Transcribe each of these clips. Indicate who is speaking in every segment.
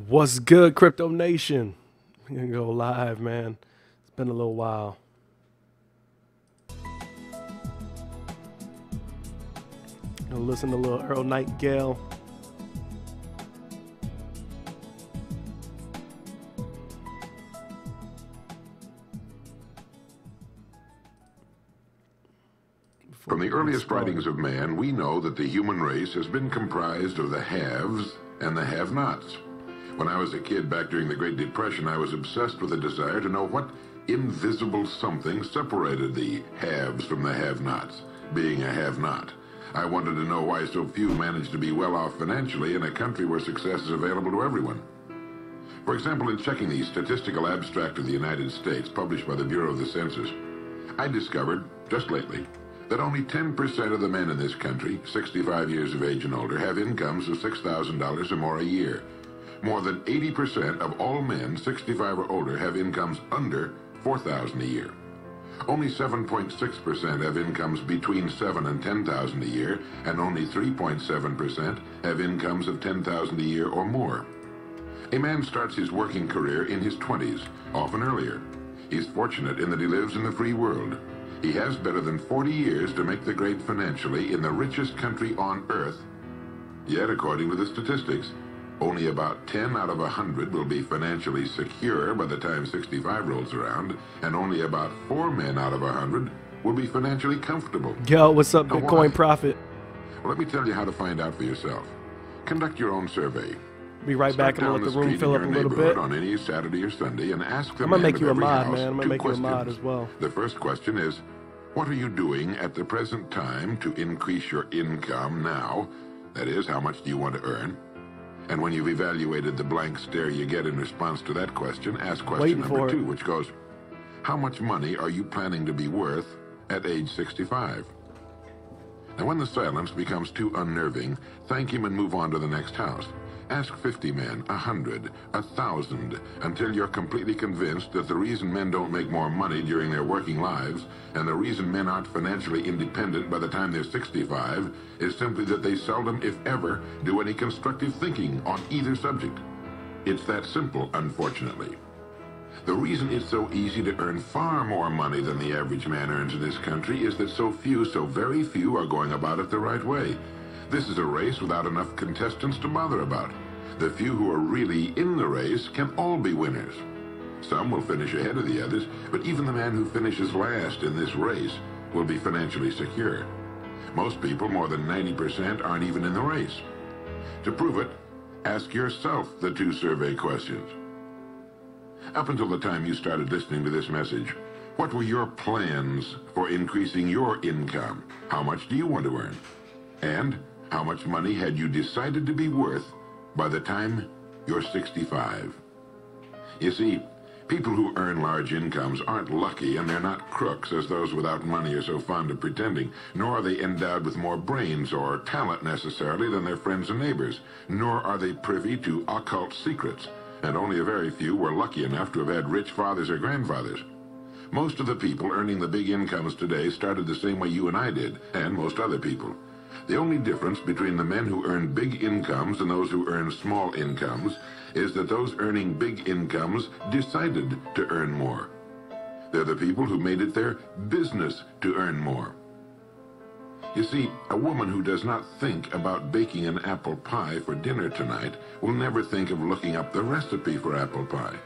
Speaker 1: What's good, Crypto Nation? We're gonna go live, man. It's been a little while. Gonna listen to a little Earl Nightingale.
Speaker 2: From the earliest writings of man, we know that the human race has been comprised of the haves and the have-nots. When I was a kid back during the Great Depression, I was obsessed with a desire to know what invisible something separated the haves from the have-nots, being a have-not. I wanted to know why so few managed to be well off financially in a country where success is available to everyone. For example, in checking the Statistical Abstract of the United States, published by the Bureau of the Census, I discovered, just lately, that only 10% of the men in this country, 65 years of age and older, have incomes of $6,000 or more a year. More than 80% of all men 65 or older have incomes under $4,000 a year. Only 7.6% have incomes between $7,000 and $10,000 a year, and only 3.7% have incomes of $10,000 a year or more. A man starts his working career in his 20s, often earlier. He's fortunate in that he lives in the free world. He has better than 40 years to make the grade financially in the richest country on earth. Yet, according to the statistics, only about 10 out of 100 will be financially secure by the time 65 rolls around, and only about 4 men out of 100 will be financially comfortable.
Speaker 1: Yo, what's up,
Speaker 2: Now,
Speaker 1: Bitcoin
Speaker 2: why?
Speaker 1: Prophet?
Speaker 2: Well, let me tell you how to find out for yourself. Conduct your own survey.
Speaker 1: Be right back. I'm
Speaker 2: Start
Speaker 1: gonna
Speaker 2: down
Speaker 1: let the
Speaker 2: the
Speaker 1: room
Speaker 2: street
Speaker 1: fill
Speaker 2: in
Speaker 1: up a
Speaker 2: your
Speaker 1: little
Speaker 2: neighborhood
Speaker 1: bit.
Speaker 2: on any Saturday or Sunday and ask the
Speaker 1: I'm gonna
Speaker 2: man
Speaker 1: make
Speaker 2: of
Speaker 1: you a
Speaker 2: every
Speaker 1: mod,
Speaker 2: house
Speaker 1: man. I'm gonna
Speaker 2: 2
Speaker 1: make you a mod
Speaker 2: questions.
Speaker 1: as well.
Speaker 2: The first question is, what are you doing at the present time to increase your income now? That is, how much do you want to earn? And when you've evaluated the blank stare you get in response to that question, ask question number 2, which goes, how much money are you planning to be worth at age 65? Now, when the silence becomes too unnerving, thank him and move on to the next house. Ask 50 men, 100, 1,000, until you're completely convinced that the reason men don't make more money during their working lives, and the reason men aren't financially independent by the time they're 65, is simply that they seldom, if ever, do any constructive thinking on either subject. It's that simple, unfortunately. The reason it's so easy to earn far more money than the average man earns in this country is that so very few are going about it the right way. This is a race without enough contestants to bother about. The few who are really in the race can all be winners. Some will finish ahead of the others, but even the man who finishes last in this race will be financially secure. Most people, more than 90%, aren't even in the race. To prove it, ask yourself the 2 survey questions. Up until the time you started listening to this message, what were your plans for increasing your income? How much do you want to earn? And how much money had you decided to be worth by the time you're 65? You see, people who earn large incomes aren't lucky, and they're not crooks as those without money are so fond of pretending, nor are they endowed with more brains or talent necessarily than their friends and neighbors, nor are they privy to occult secrets, and only a very few were lucky enough to have had rich fathers or grandfathers. Most of the people earning the big incomes today started the same way you and I did, and most other people. The only difference between the men who earn big incomes and those who earn small incomes is that those earning big incomes decided to earn more. They're the people who made it their business to earn more. You see, a woman who does not think about baking an apple pie for dinner tonight will never think of looking up the recipe for apple pie.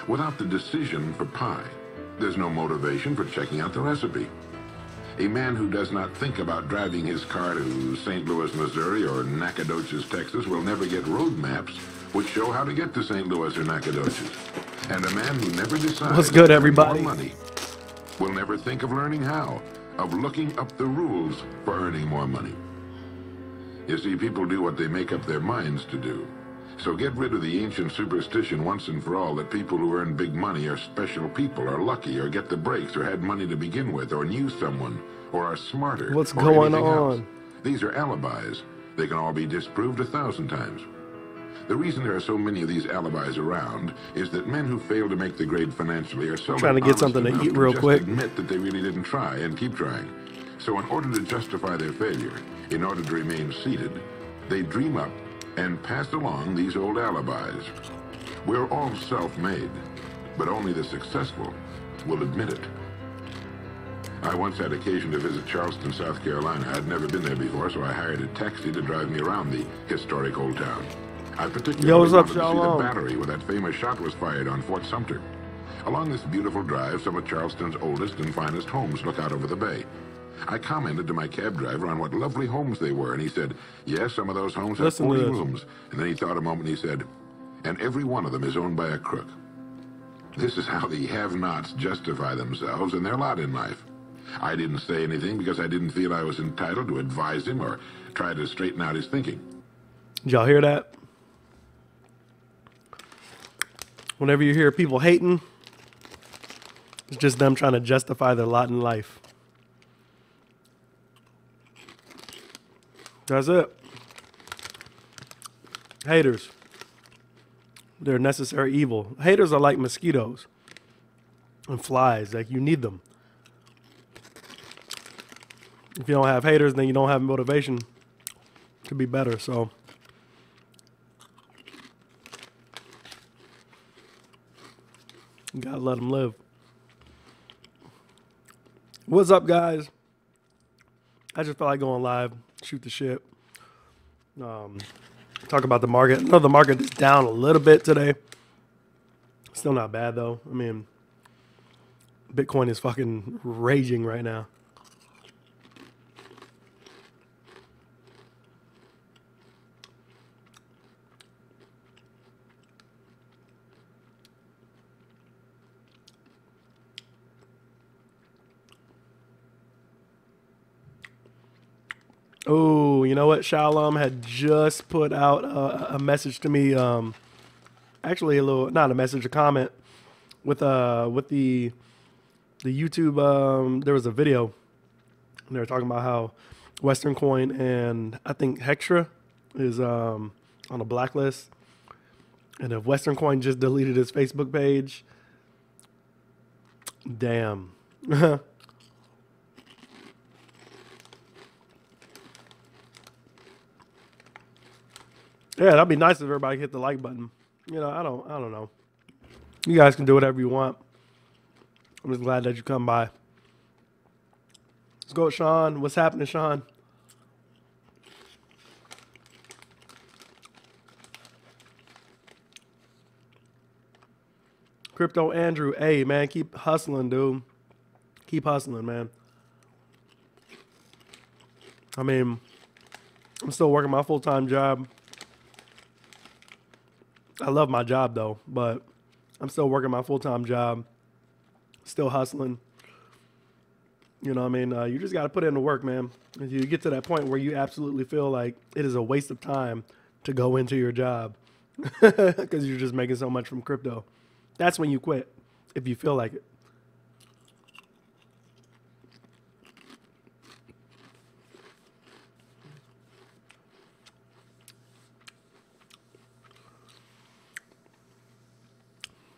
Speaker 2: Without the decision for pie, there's no motivation for checking out the recipe. A man who does not think about driving his car to St. Louis, Missouri or Nacogdoches, Texas will never get road maps which show how to get to St. Louis or Nacogdoches. And a man who never decides
Speaker 1: What's good,
Speaker 2: to earn
Speaker 1: everybody?
Speaker 2: more money will never think of learning how, of looking up the rules for earning more money. You see, people do what they make up their minds to do. So get rid of the ancient superstition once and for all that people who earn big money are special people, are lucky, or get the breaks, or had money to begin with, or knew someone, or are smarter.
Speaker 1: What's
Speaker 2: or
Speaker 1: going
Speaker 2: anything else.
Speaker 1: on?
Speaker 2: These are alibis. They can all be disproved 1,000 times. The reason there are so many of these alibis around is that men who fail to make the grade financially are seldom
Speaker 1: Trying to get
Speaker 2: honest
Speaker 1: something to
Speaker 2: enough
Speaker 1: eat real
Speaker 2: just
Speaker 1: quick.
Speaker 2: admit that they really didn't try and keep trying. So in order to justify their failure, in order to remain seated, they dream up and pass along these old alibis. We're all self-made, but only the successful will admit it. I once had occasion to visit Charleston, South Carolina. I'd never been there before, so I hired a taxi to drive me around the historic old town. I particularly wanted to see the battery where that famous shot was fired on Fort Sumter. Along this beautiful drive, some of Charleston's oldest and finest homes look out over the bay. I commented to my cab driver on what lovely homes they were, and he said, yes, some of those homes have 40 rooms. And then he thought a moment and he said, and every one of them is owned by a crook. This is how the have-nots justify themselves and their lot in life. I didn't say anything because I didn't feel I was entitled to advise him or try to straighten out his thinking.
Speaker 1: Did y'all hear that? Whenever you hear people hating, it's just them trying to justify their lot in life. That's it. Haters. They're necessary evil. Haters are like mosquitoes and flies. Like, you need them. If you don't have haters, then you don't have motivation to be better. So you gotta let them live. What's up, guys? I just felt like going live, shoot the shit. Talk about the market. I know the market is down a little bit today. Still not bad, though. I mean, Bitcoin is fucking raging right now. Oh, you know what? Shalom had just put out a message to me. Actually, not a message, a comment with the YouTube. There was a video, and they were talking about how Western Coin and I think Hextra is on a blacklist, and if Western Coin just deleted his Facebook page, damn. Yeah, that'd be nice if everybody hit the like button. You know, I don't know. You guys can do whatever you want. I'm just glad that you come by. Let's go with Sean. What's happening, Sean? Crypto Andrew. Hey, man, keep hustling, dude. Keep hustling, man. I mean, I'm still working my full-time job. I love my job, though, but I'm still working my full-time job, still hustling. You know what I mean? You just got to put in the work, man. If you get to that point where you absolutely feel like it is a waste of time to go into your job because you're just making so much from crypto, that's when you quit, if you feel like it.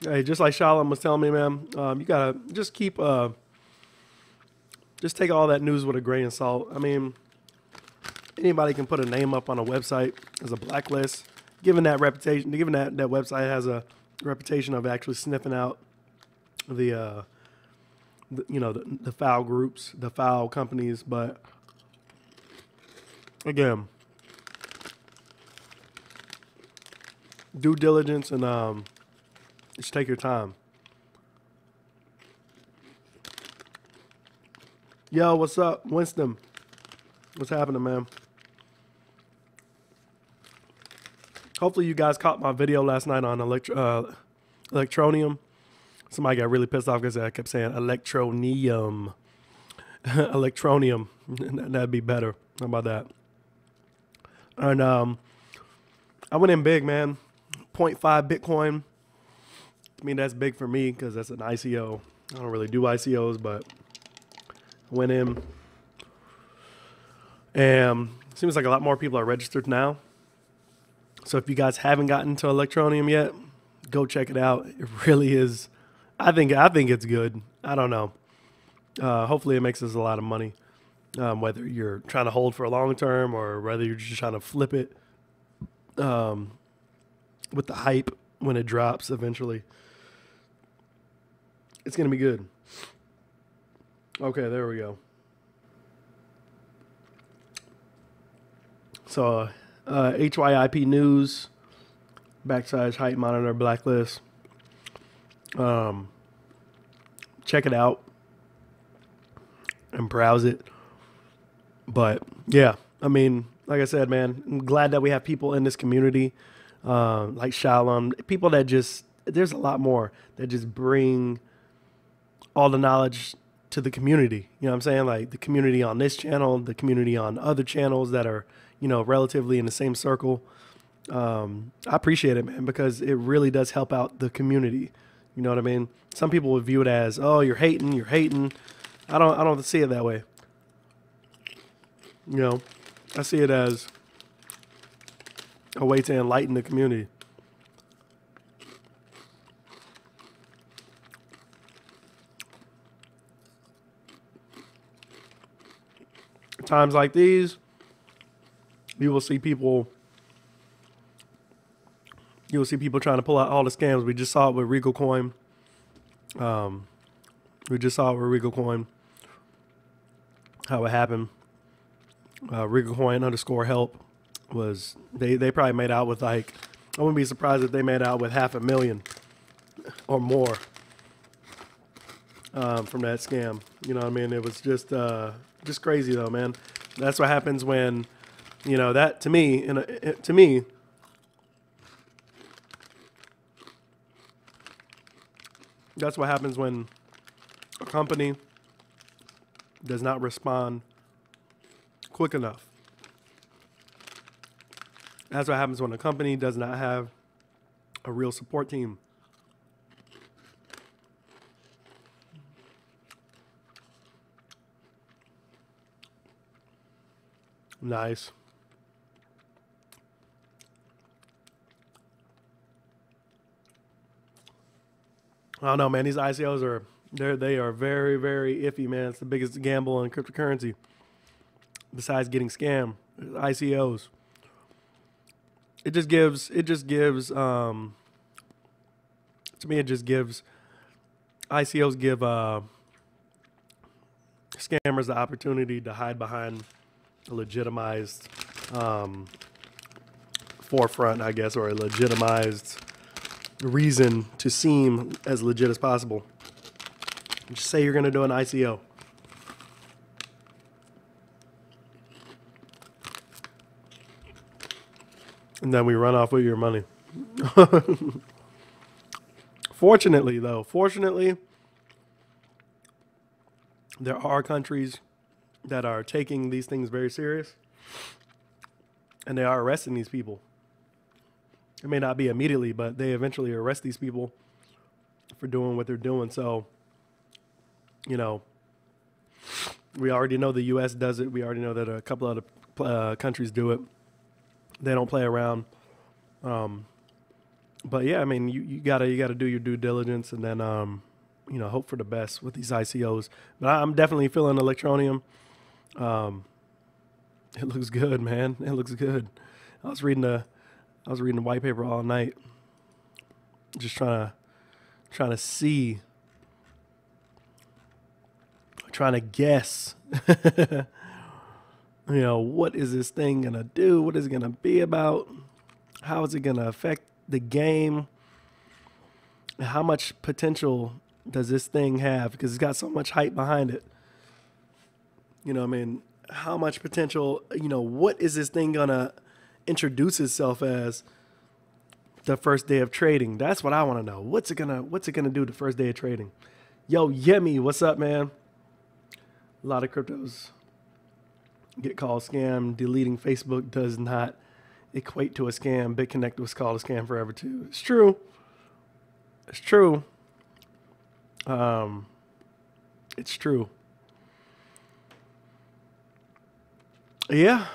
Speaker 1: Hey, just like Shalom was telling me, man, you gotta just keep, just take all that news with a grain of salt. I mean, anybody can put a name up on a website as a blacklist, given that reputation, given that website has a reputation of actually sniffing out the foul groups, the foul companies. But again, due diligence and just take your time. Yo, what's up, Winston? What's happening, man? Hopefully you guys caught my video last night on Electronium. Somebody got really pissed off because I kept saying Electronium. Electronium. That'd be better. How about that? And I went in big, man. 0.5 Bitcoin. I mean, that's big for me because that's an ICO. I don't really do ICOs, but I went in. And it seems like a lot more people are registered now. So if you guys haven't gotten to Electronium yet, go check it out. It really is. I think it's good. I don't know. Hopefully it makes us a lot of money. Whether you're trying to hold for a long term or whether you're just trying to flip it with the hype when it drops eventually. It's going to be good. Okay, there we go. So, HYIP News, / hype monitor blacklist. Check it out and browse it. But yeah, I mean, like I said, man, I'm glad that we have people in this community, like Shalom, people that just, there's a lot more that just bring all the knowledge to the community. You know what I'm saying? Like the community on this channel, the community on other channels that are, you know, relatively in the same circle. I appreciate it, man, because it really does help out the community. You know what I mean? Some people would view it as, oh, you're hating. I don't see it that way. You know, I see it as a way to enlighten the community. Times like these, you will see people trying to pull out all the scams. We just saw it with Regal Coin. How it happened. Regal Coin _ help was, they probably made out with, like, I wouldn't be surprised if they made out with $500,000 or more from that scam. You know what I mean? It was just crazy though, man. That's what happens when, you know, that to me, that's what happens when a company does not respond quick enough. That's what happens when a company does not have a real support team. Nice. I don't know, man. These ICOs are they are very, very iffy, man. It's the biggest gamble in cryptocurrency. Besides getting scammed, ICOs. It just gives to me it just gives ICOs give scammers the opportunity to hide behind a legitimized forefront, I guess, or a legitimized reason to seem as legit as possible. Just say you're going to do an ICO. And then we run off with your money. Fortunately, there are countries that are taking these things very serious, and they are arresting these people. It may not be immediately, but they eventually arrest these people for doing what they're doing. So, you know, we already know the U.S. does it. We already know that a couple other countries do it. They don't play around. But yeah, I mean, you gotta do your due diligence, and then you know, hope for the best with these ICOs. But I'm definitely feeling Electroneum. It looks good, man. It looks good. I was reading the white paper all night, just trying to see, trying to guess. You know, what is this thing gonna do? What is it gonna be about? How is it gonna affect the game? How much potential does this thing have? Because it's got so much hype behind it. You know what I mean? How much potential, you know, what is this thing gonna introduce itself as the first day of trading? That's what I want to know. What's it gonna do the first day of trading? Yo, Yemi, what's up, man? A lot of cryptos get called scam. Deleting Facebook does not equate to a scam. BitConnect was called a scam forever too. It's true. It's true. It's true. Yeah.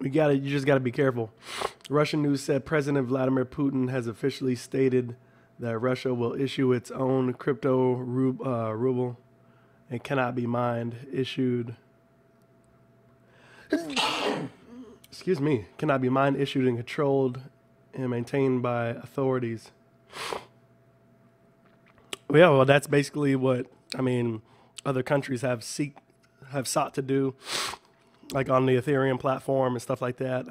Speaker 1: You just gotta be careful. Russian news said President Vladimir Putin has officially stated that Russia will issue its own crypto ruble and cannot be mined. Issued. Excuse excuse me, cannot be mined, issued, and controlled and maintained by authorities. Well, yeah, well, that's basically what, I mean, other countries have sought to do, like on the Ethereum platform and stuff like that,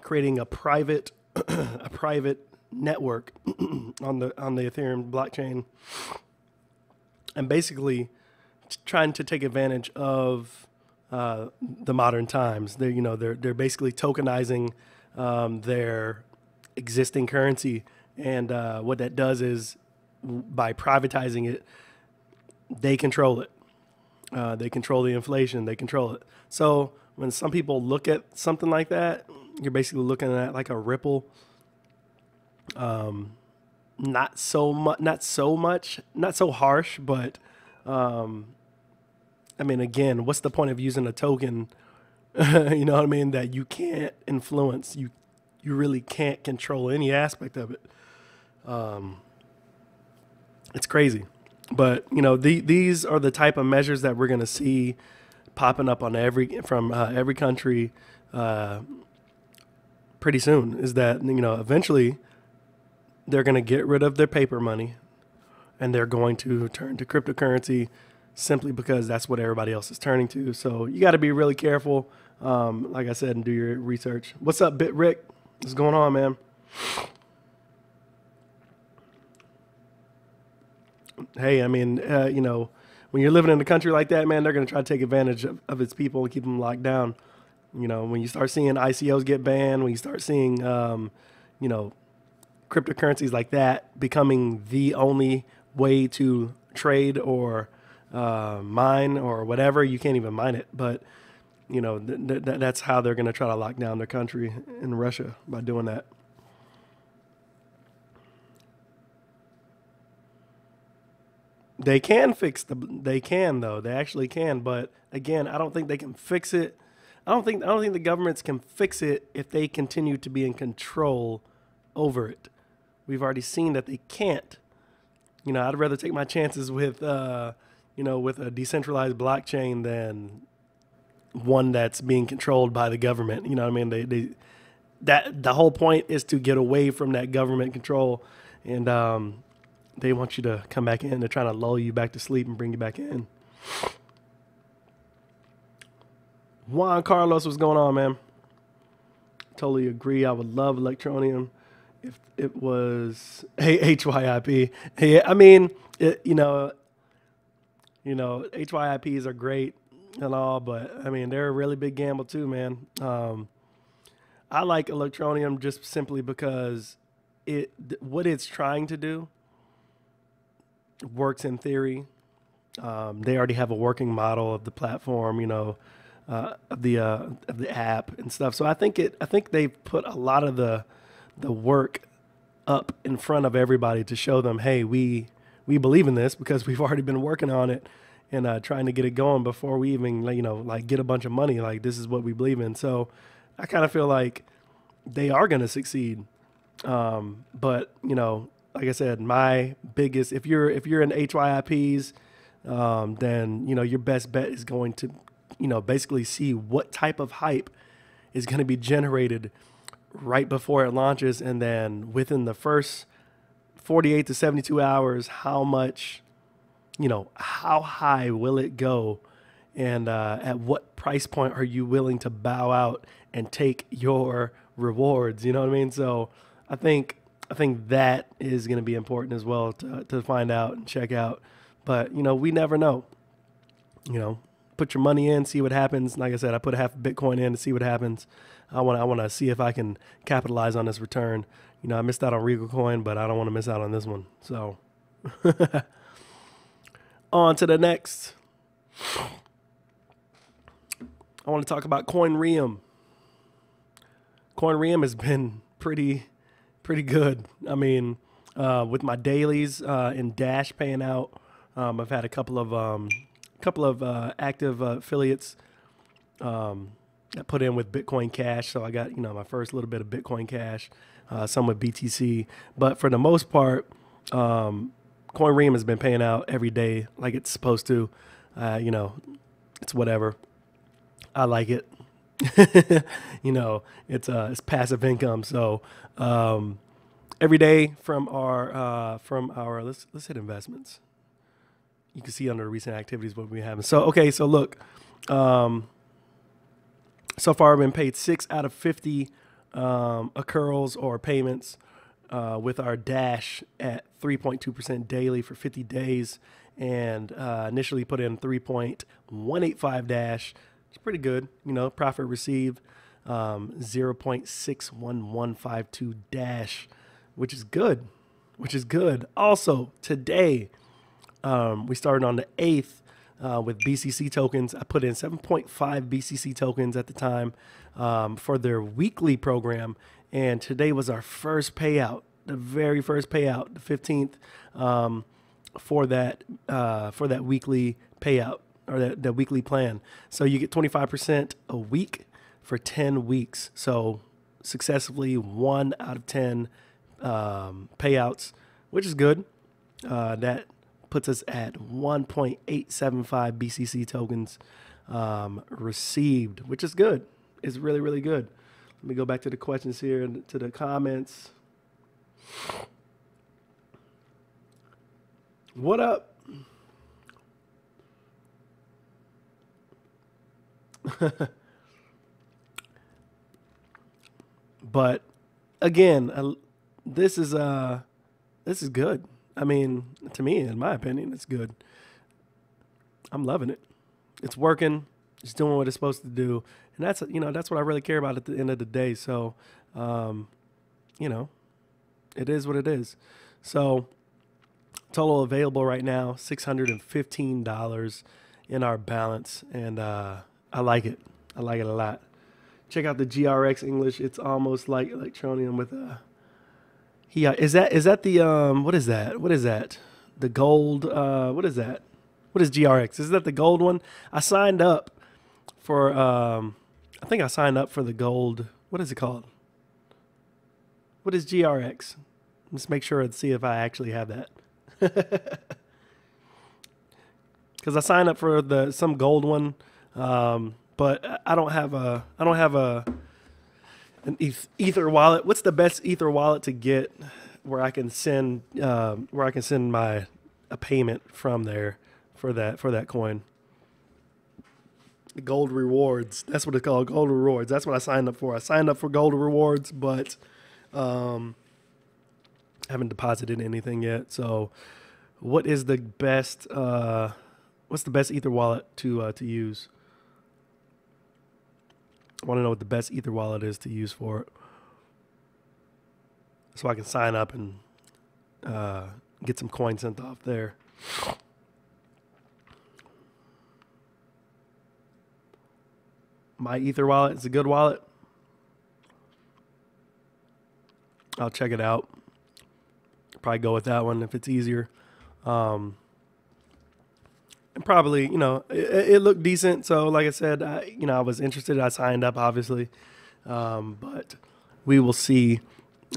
Speaker 1: creating a private a private network on the Ethereum blockchain, and basically trying to take advantage of the modern times. They're basically tokenizing their existing currency, and what that does is, by privatizing it, they control it. They control the inflation. They control it. So when some people look at something like that, you're basically looking at like a ripple. Not so harsh, but I mean, again, what's the point of using a token? You know what I mean? That you can't influence. You really can't control any aspect of it. It's crazy. But, you know, these are the type of measures that we're going to see popping up on every country pretty soon, is that, you know, eventually they're going to get rid of their paper money and they're going to turn to cryptocurrency, simply because that's what everybody else is turning to. So you got to be really careful, like I said, and do your research. What's up, Bit Rick? What's going on, man? Hey, I mean, you know, when you're living in a country like that, man, they're going to try to take advantage of its people and keep them locked down. You know, when you start seeing ICOs get banned, when you start seeing, you know, cryptocurrencies like that becoming the only way to trade or mine or whatever, you can't even mine it. But, you know, that's how they're going to try to lock down their country in Russia, by doing that. They can fix they can, though. They actually can. But again, I don't think they can fix it. I don't think the governments can fix it if they continue to be in control over it. We've already seen that they can't. You know, I'd rather take my chances with, you know, with a decentralized blockchain than one that's being controlled by the government. You know what I mean? That the whole point is to get away from that government control, and they want you to come back in. They're trying to lull you back to sleep and bring you back in. Juan Carlos, what's going on, man? Totally agree. I would love Electronium if it was HYIP. Yeah, I mean, you know, HYIPs are great and all, but I mean, they're a really big gamble too, man. I like Electronium just simply because what it's trying to do works in theory. They already have a working model of the platform, you know, of the app and stuff. So I think they've put a lot of the work up in front of everybody to show them, hey, we believe in this because we've already been working on it and trying to get it going before we even, you know, like get a bunch of money. Like, this is what we believe in. So I kind of feel like they are going to succeed. But, you know, like I said, my biggest, if you're in HYIPs, then, you know, your best bet is going to, you know, basically see what type of hype is going to be generated right before it launches. And then within the first 48 to 72 hours, how much, you know, how high will it go? And at what price point are you willing to bow out and take your rewards? You know what I mean? So I think that is going to be important as well to find out and check out. But, you know, we never know. You know, put your money in, see what happens. Like I said, I put half Bitcoin in to see what happens. I want to see if I can capitalize on this return. You know, I missed out on Regal Coin, but I don't want to miss out on this one. So on to the next. I want to talk about CoinReum. CoinReum has been pretty good. I mean, with my dailies in Dash paying out, I've had a couple of active affiliates that put in with Bitcoin Cash. So I got, you know, my first little bit of Bitcoin Cash, some with BTC. But for the most part, CoinReum has been paying out every day like it's supposed to. You know, it's whatever. I like it. You know, it's passive income. So every day from our let's hit investments. You can see under recent activities what we have. So okay, so look, um, so far I've been paid 6 out of 50 accruals or payments with our dash at 3.2% daily for 50 days, and initially put in 3.185 dash. It's pretty good, you know. Profit received 0.61152 dash, which is good, which is good. Also today, we started on the 8th with BCC tokens. I put in 7.5 BCC tokens at the time for their weekly program. And today was our first payout, the very first payout, the 15th, for that weekly payout, or that weekly plan. So you get 25% a week for 10 weeks. So successfully 1 out of 10 payouts, which is good. That puts us at 1.875 BCC tokens received, which is good. It's really, really good. Let me go back to the questions here and to the comments. What up? But again, this is good. I mean, to me, in my opinion, it's good. I'm loving it. It's working. It's doing what it's supposed to do, and that's what I really care about at the end of the day. So, you know, it is what it is. So, total available right now $615 in our balance, and I like it. I like it a lot. Check out the GRX English. It's almost like Electronium with a. Is that the what is that? What is that? The gold what is that? What is GRX? Is that the gold one? I signed up for I think I signed up for the gold. What is it called? What is GRX? Let's make sure and see if I actually have that. Cuz I signed up for some gold one, but I don't have an Ether wallet. What's the best Ether wallet to get where I can send my a payment from there for that coin? The gold rewards. That's what it's called. Gold rewards. That's what I signed up for. I signed up for gold rewards, but haven't deposited anything yet. So, what is the best? What's the best Ether wallet to use? I want to know what the best Ether wallet is to use for it, so I can sign up and get some coins sent off there. My Ether wallet is a good wallet. I'll check it out. Probably go with that one if it's easier. And probably, it looked decent. So, like I said, I was interested. I signed up, obviously. But we will see.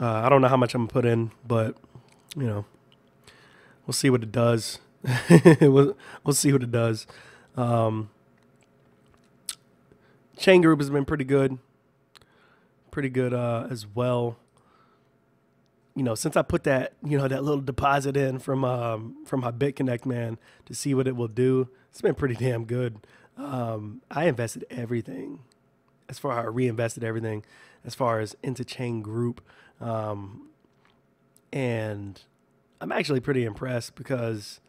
Speaker 1: I don't know how much I'm going to put in, but, we'll see what it does. we'll see what it does. CHAIN.GROUP has been pretty good as well. Since I put that, that little deposit in from my BitConnect, man, to see what it will do, it's been pretty damn good. I invested everything I reinvested everything as far as into CHAIN.GROUP. And I'm actually pretty impressed because,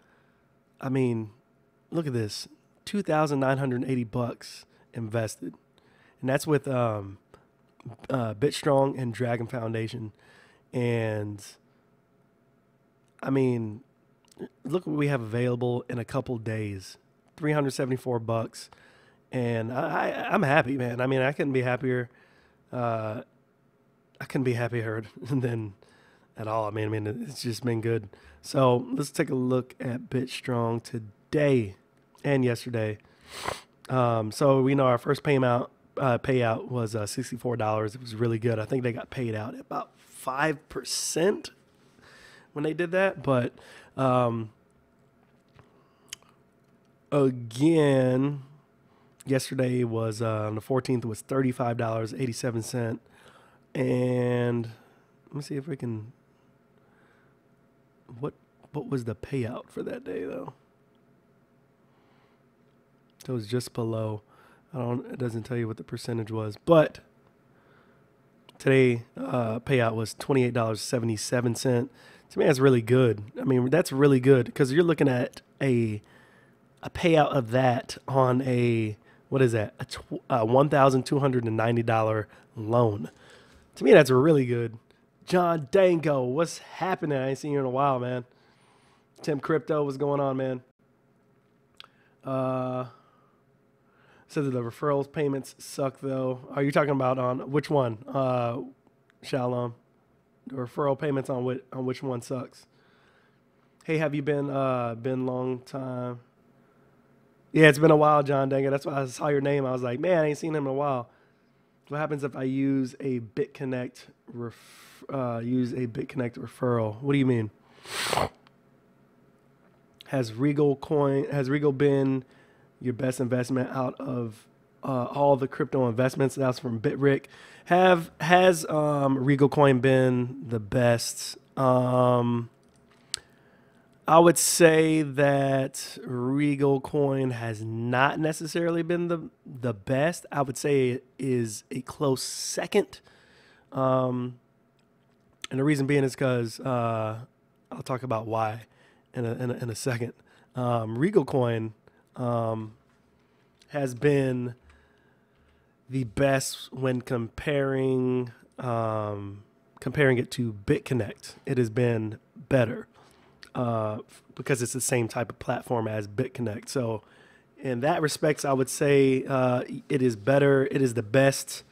Speaker 1: look at this, $2,980 invested. And that's with BitStrong and Dragon Foundation. And look what we have available in a couple days, $374. And I'm happy, man. I couldn't be happier. I couldn't be happier than at all. It's just been good. So let's take a look at BitStrong today and yesterday. So we know our first payout was $64. It was really good. I think they got paid out at about 5% when they did that. But again, Yesterday was on the 14th was $35.87. And let me see if we can. What was the payout for that day though? It was just below. It doesn't tell you what the percentage was, but today payout was $28.77. To me, that's really good. I mean, that's really good because you're looking at a payout of that on a, what is that? A $1,290 loan. To me, that's really good. John Dango, what's happening? I ain't seen you in a while, man. Tim Crypto, what's going on, man? Said that the referrals payments suck, though. Are you talking about on which one? Shalom. The referral payments on which one sucks? Hey, have you been long time? Yeah, it's been a while, John Dango. That's why I saw your name. I was like, man, I ain't seen him in a while. What happens if I use a BitConnect referral? What do you mean? Has Regal been your best investment out of all the crypto investments? That's from BitRick. Has Regal Coin been the best? I would say that Regal Coin has not necessarily been the best. I would say it is a close second. And the reason being is because I'll talk about why in a second. Regal Coin has been the best when comparing it to BitConnect. It has been better. Because it's the same type of platform as BitConnect. So in that respects, I would say it is better. It is the best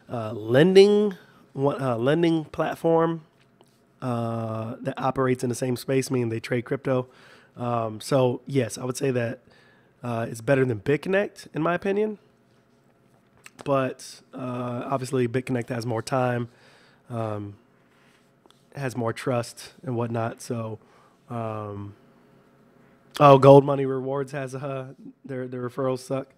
Speaker 1: lending platform that operates in the same space, meaning they trade crypto. So yes, I would say that it's better than BitConnect in my opinion. But obviously BitConnect has more time, has more trust and whatnot. So Gold Money Rewards has their referrals suck.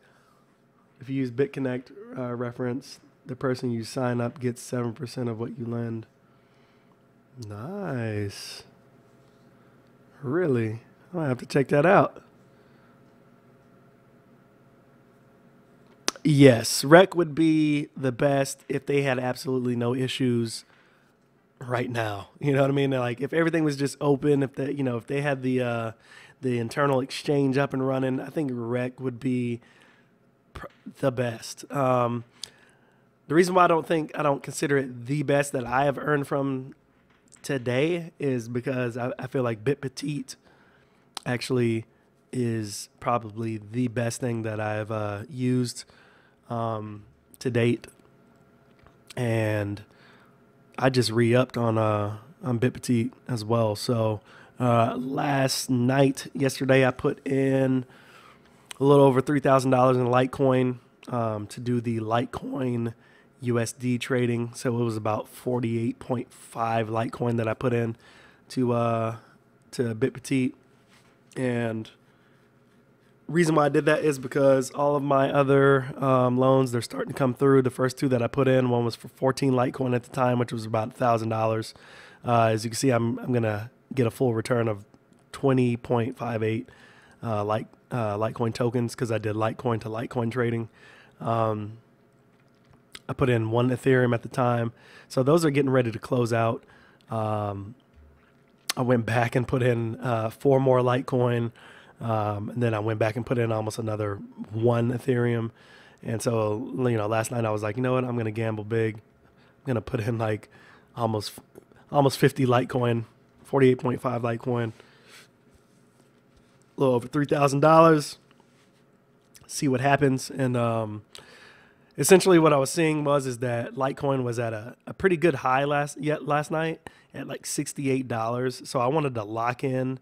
Speaker 1: If you use BitConnect reference, the person you sign up gets 7% of what you lend. Nice. Really? I might have to check that out. Yes, Rec would be the best if they had absolutely no issues right now. You know what I mean? Like if everything was just open, if they had the internal exchange up and running, I think Rec would be the best. The reason why I don't consider it the best that I have earned from today is because I feel like BitPetite actually is probably the best thing that I've used to date, and I just re-upped on BitPetite as well. So yesterday, I put in a little over $3,000 in Litecoin to do the Litecoin USD trading. So it was about 48.5 Litecoin that I put in to BitPetite. And reason why I did that is because all of my other loans, they're starting to come through. The first two that I put in, one was for 14 Litecoin at the time, which was about $1,000. As you can see, I'm going to get a full return of 20.58 Litecoin tokens because I did Litecoin to Litecoin trading. I put in 1 Ethereum at the time. So those are getting ready to close out. I went back and put in 4 more Litecoin. And then I went back and put in almost another 1 Ethereum. And so, last night I was like, you know what? I'm going to gamble big. I'm going to put in like almost 50 Litecoin, 48.5 Litecoin, a little over $3,000. See what happens. And essentially what I was seeing is that Litecoin was at a pretty good high last night at like $68. So I wanted to lock in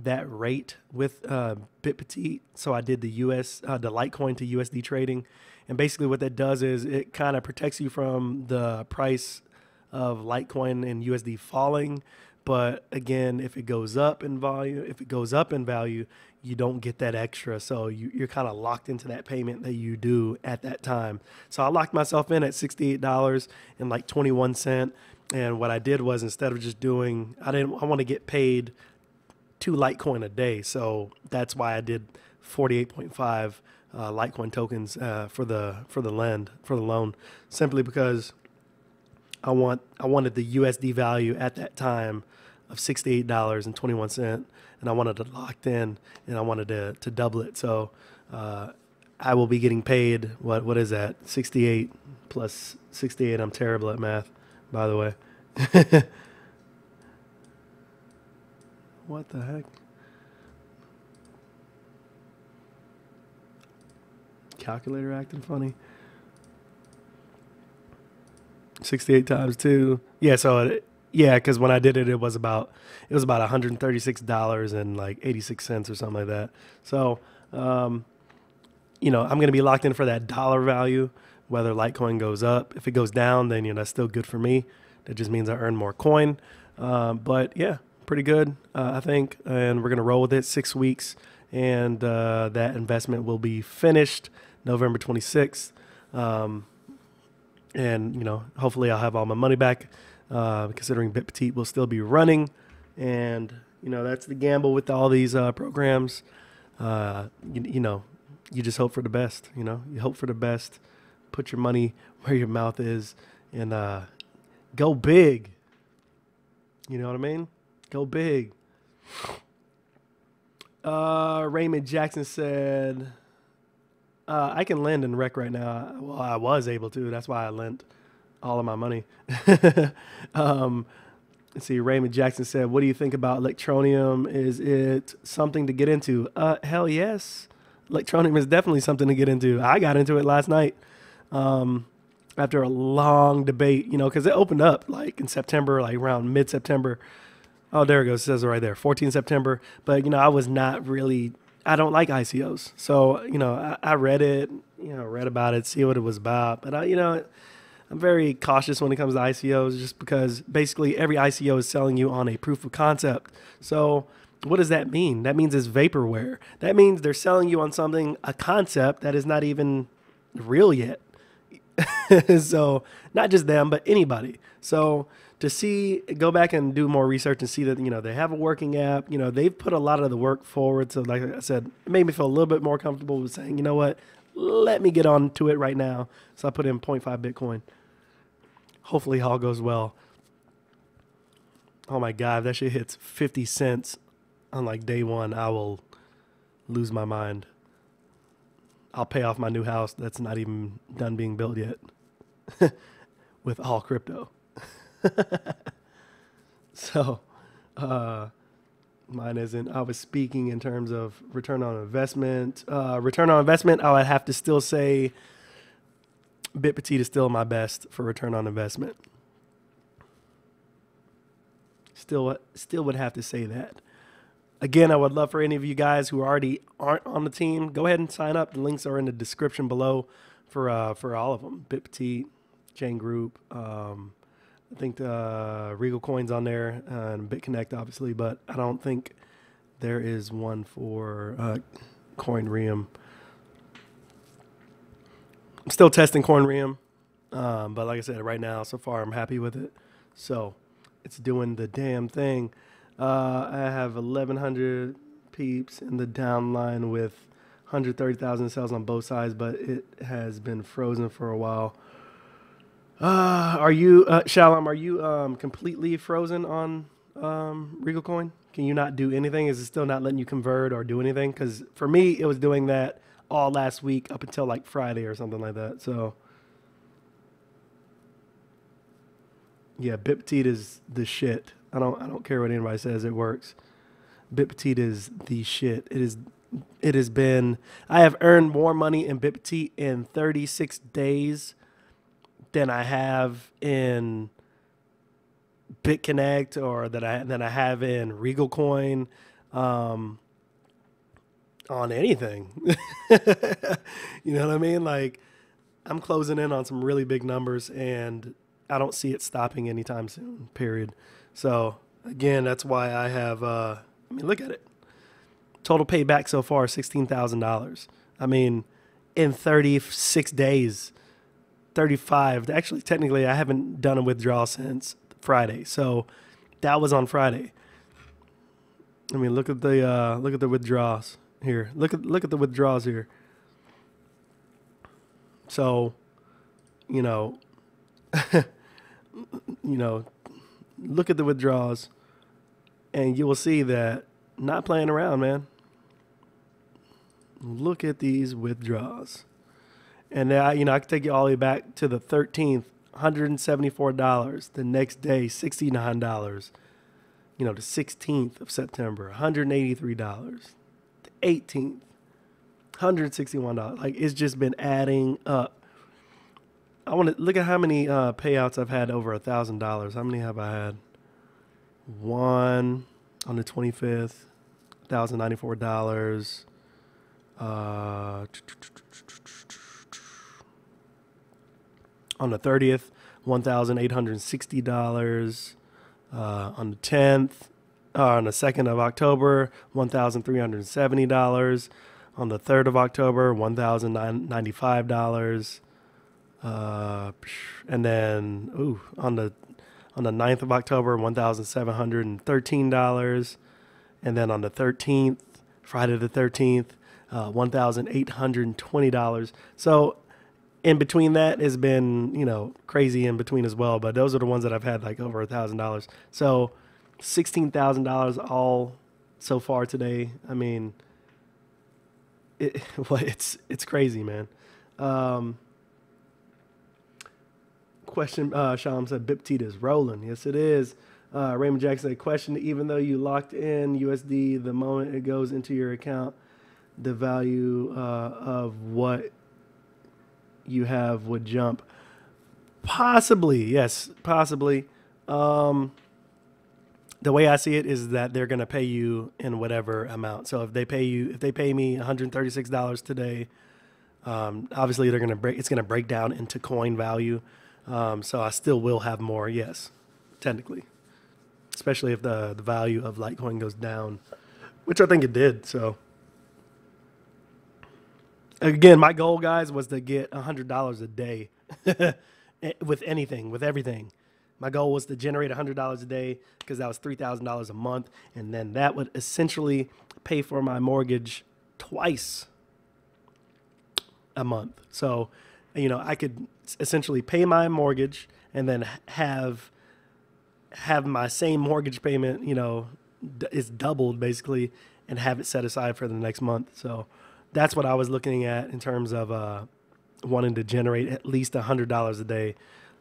Speaker 1: that rate with BitPetite. So I did the Litecoin to USD trading. And basically what that does is it kind of protects you from the price of Litecoin and USD falling, But again, if it goes up in value, you don't get that extra. So you're kind of locked into that payment that you do at that time. So I locked myself in at $68 and like 21 cent. And what I did was, instead of just doing, I want to get paid 2 Litecoin a day. So that's why I did 48.5 Litecoin tokens for the loan, simply because I wanted the USD value at that time of $68.21, and I wanted it locked in, and I wanted to double it. So I will be getting paid, what is that? 68 plus 68. I'm terrible at math, by the way. What the heck? Calculator acting funny. 68 times 2. Yeah, so yeah, because when I did it, it was about $136 and like 86 cents or something like that. So, you know, I'm gonna be locked in for that dollar value, whether Litecoin goes up. If it goes down, then that's still good for me. That just means I earn more coin. But yeah, pretty good, I think. And we're gonna roll with it 6 weeks, and that investment will be finished November 26th. And hopefully I'll have all my money back, considering BitPetite will still be running. And that's the gamble with all these programs. You just hope for the best. You hope for the best. Put your money where your mouth is, and go big. You know what I mean? Go big. Raymond Jackson said, I can lend and wreck right now. Well, I was able to. That's why I lent all of my money. Let's see. Raymond Jackson said, what do you think about Electroneum? Is it something to get into? Hell yes. Electroneum is definitely something to get into. I got into it last night after a long debate, because it opened up like in September, like around mid-September. Oh, there it goes. It says it right there, 14 September. But, I was not really, I don't like ICOs. So, I read it, read about it, see what it was about. But, I'm very cautious when it comes to ICOs, just because basically every ICO is selling you on a proof of concept. So what does that mean? That means it's vaporware. That means they're selling you on something, a concept that is not even real yet. So not just them, but anybody. So to go back and do more research and see that, they have a working app, they've put a lot of the work forward. So like I said, it made me feel a little bit more comfortable with saying, you know what, let me get on to it right now. So I put in 0.5 Bitcoin. Hopefully all goes well. Oh my God, if that shit hits 50 cents on like day one, I will lose my mind. I'll pay off my new house that's not even done being built yet with all crypto. So mine isn't. I was speaking in terms of return on investment. Return on investment, I would have to still say BitPetite is still my best for return on investment. Still would have to say that. Again, I would love for any of you guys who aren't on the team, go ahead and sign up. The links are in the description below for all of them. BitPetite, CHAIN.GROUP. I think Regal Coin's on there, and BitConnect obviously, but I don't think there is one for CoinReum. I'm still testing CoinReum, but like I said, right now, so far, I'm happy with it. So it's doing the damn thing. I have 1,100 peeps in the downline with 130,000 cells on both sides, but it has been frozen for a while. Are you, Shalom, are you completely frozen on Regal Coin? Can you not do anything? Is it still not letting you convert or do anything? Because for me, it was doing that all last week up until like Friday or something like that. So yeah, BitPetite is the shit. I don't care what anybody says, it works. BitPetite is the shit. It has been, I have earned more money in BitPetite in 36 days than I have in BitConnect or than I have in Regal Coin. On anything. You know what I mean? Like, I'm closing in on some really big numbers, and I don't see it stopping anytime soon, period. So Again, that's why I have, I mean, look at it. Total payback so far, $16,000. I mean, in 36 days, 35. Actually, technically, I haven't done a withdrawal since Friday. So that was on Friday. I mean, look at the withdrawals here. Look at the withdrawals here. So, you know, you know, look at the withdrawals, and you will see that not playing around, man. Look at these withdrawals, and now I can take you all the way back to the 13th, $174. The next day, $69. The 16th of September, $183. The 18th, $161. Like, it's just been adding up. I want to look at how many payouts I've had over $1,000. How many have I had? One on the 25th, $1,094. On the 30th, $1,860. On the 10th, on the 2nd of October, $1,370. On the 3rd of October, $1,095. And then, on the 9th of October, $1,713. And then on the 13th, Friday the 13th, $1,820. So in between that has been, crazy in between as well. But those are the ones that I've had like over $1,000. So $16,000 all so far today. I mean, it's crazy, man. Question, Sham said, BIPT is rolling. Yes, it is. Raymond Jackson said, question, even though you locked in USD, the moment it goes into your account, the value of what you have would jump. Possibly, yes, possibly. The way I see it is that they're going to pay you in whatever amount. So if they pay me $136 today, obviously it's going to break down into coin value. So I still will have more, yes, technically, especially if the value of Litecoin goes down, which I think it did. So again, my goal, guys, was to get $100 a day with everything. My goal was to generate $100 a day because that was $3,000 a month. And then that would essentially pay for my mortgage twice a month. So, I could essentially pay my mortgage and then have my same mortgage payment, is doubled basically, and have it set aside for the next month. So that's what I was looking at in terms of wanting to generate at least $100 a day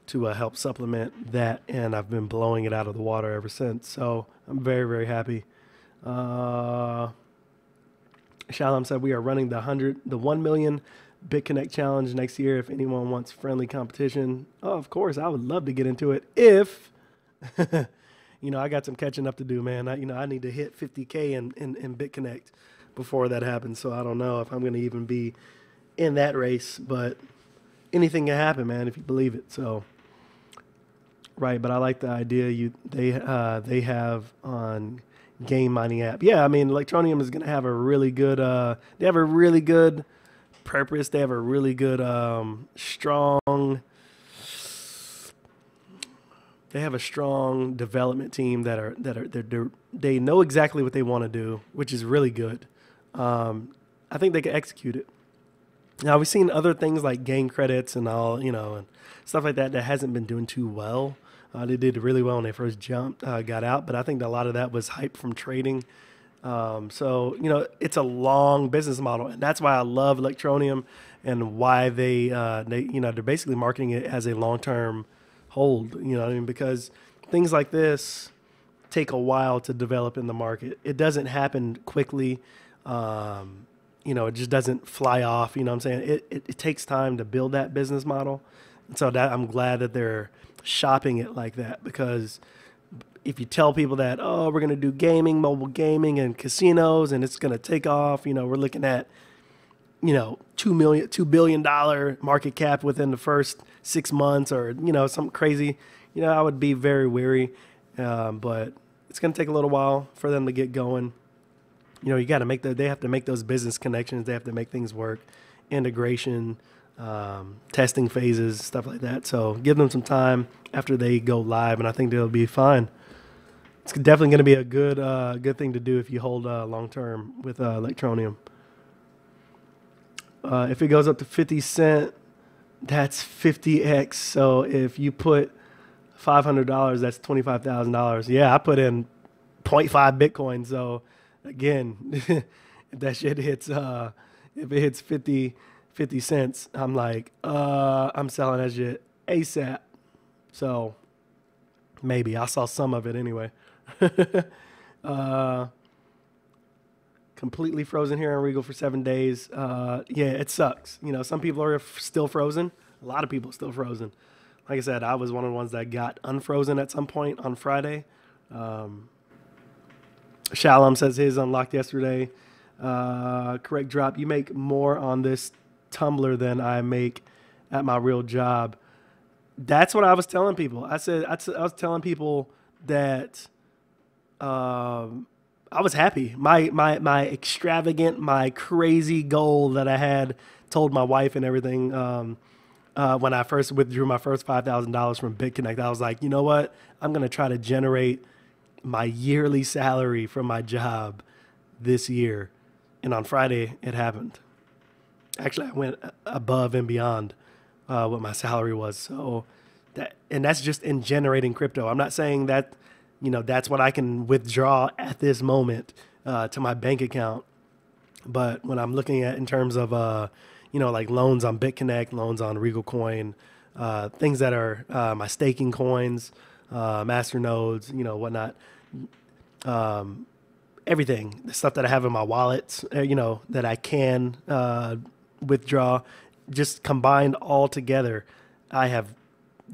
Speaker 1: to help supplement that. And I've been blowing it out of the water ever since. So I'm very, very happy. Shalom said we are running the 1 million BitConnect challenge next year. If anyone wants friendly competition, of course, I would love to get into it. If, I got some catching up to do, man. I need to hit 50K in BitConnect before that happens. So I don't know if I'm going to even be in that race, but anything can happen, man, if you believe it. So, right. But I like the idea they have on game mining app. Yeah. I mean, Electroneum is going to have a really good, they have a really good purpose. They have a really good, strong development team they know exactly what they want to do, which is really good. I think they can execute it. Now we've seen other things like game credits and all, and stuff like that hasn't been doing too well. They did really well when they first got out, but I think a lot of that was hype from trading. So, it's a long business model, and that's why I love Electroneum and why they're basically marketing it as a long-term hold, because things like this take a while to develop in the market. It doesn't happen quickly. It just doesn't fly off. You know what I'm saying? It takes time to build that business model. And so that I'm glad that they're shopping it like that, because if you tell people that, we're going to do gaming, mobile gaming and casinos, and it's going to take off, we're looking at, $2 billion market cap within the first 6 months, or, something crazy, I would be very wary. But, it's going to take a little while for them to get going. You know, you got to make they have to make those business connections. They have to make things work, integration, testing phases, stuff like that. So give them some time after they go live, and I think they'll be fine. It's definitely going to be a good thing to do if you hold long term with Electroneum. If it goes up to 50 cent, that's 50x. So if you put $500, that's $25,000. Yeah, I put in 0.5 Bitcoin. So again, if that shit hits, if it hits 50 cents, I'm like, I'm selling that shit ASAP. So maybe I saw some of it anyway. Completely frozen here on Regal for 7 days. Yeah, it sucks. You know, some people are still frozen. A lot of people are still frozen. Like I said, I was one of the ones that got unfrozen at some point on Friday. Shalom says his unlocked yesterday. Correct drop. You make more on this Tumblr than I make at my real job. That's what I was telling people. I was telling people that I was happy. My extravagant, my crazy goal that I had told my wife and everything when I first withdrew my first $5,000 from BitConnect. I was like, you know what? I'm going to try to generate my yearly salary from my job this year. And on Friday, it happened. Actually, I went above and beyond what my salary was. So that's just in generating crypto. I'm not saying that, you know, that's what I can withdraw at this moment to my bank account. But when I'm looking at in terms of, you know, like loans on BitConnect, loans on Regal Coin, things that are my staking coins, master nodes, you know, whatnot, everything, the stuff that I have in my wallets, you know, that I can withdraw, just combined all together, I have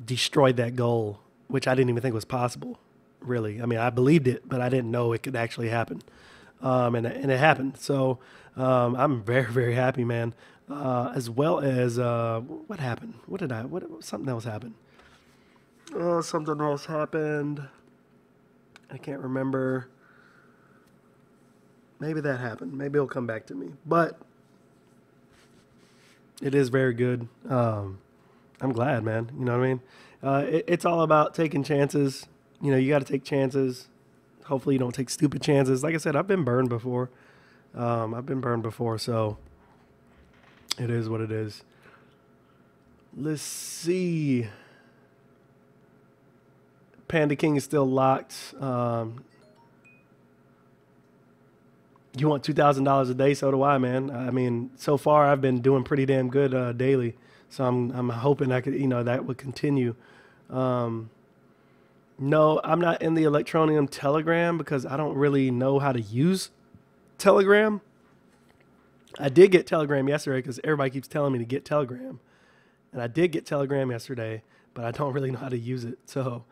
Speaker 1: destroyed that goal, which I didn't even think was possible. Really, I mean, I believed it, but I didn't know it could actually happen, and it happened. So I'm very, very happy, man. As well as what happened? Something else happened. Something else happened. I can't remember. Maybe that happened. Maybe it'll come back to me. But it is very good. I'm glad, man. You know what I mean? It's all about taking chances. You know, you got to take chances. Hopefully you don't take stupid chances. Like I said, I've been burned before. So it is what it is. Let's see. Panda King is still locked. You want $2,000 a day? So do I, man. I mean, so far I've been doing pretty damn good daily. So I'm hoping I could, you know, that would continue. No, I'm not in the Electroneum Telegram because I don't really know how to use Telegram. I did get Telegram yesterday because everybody keeps telling me to get Telegram. And I did get Telegram yesterday, but I don't really know how to use it. So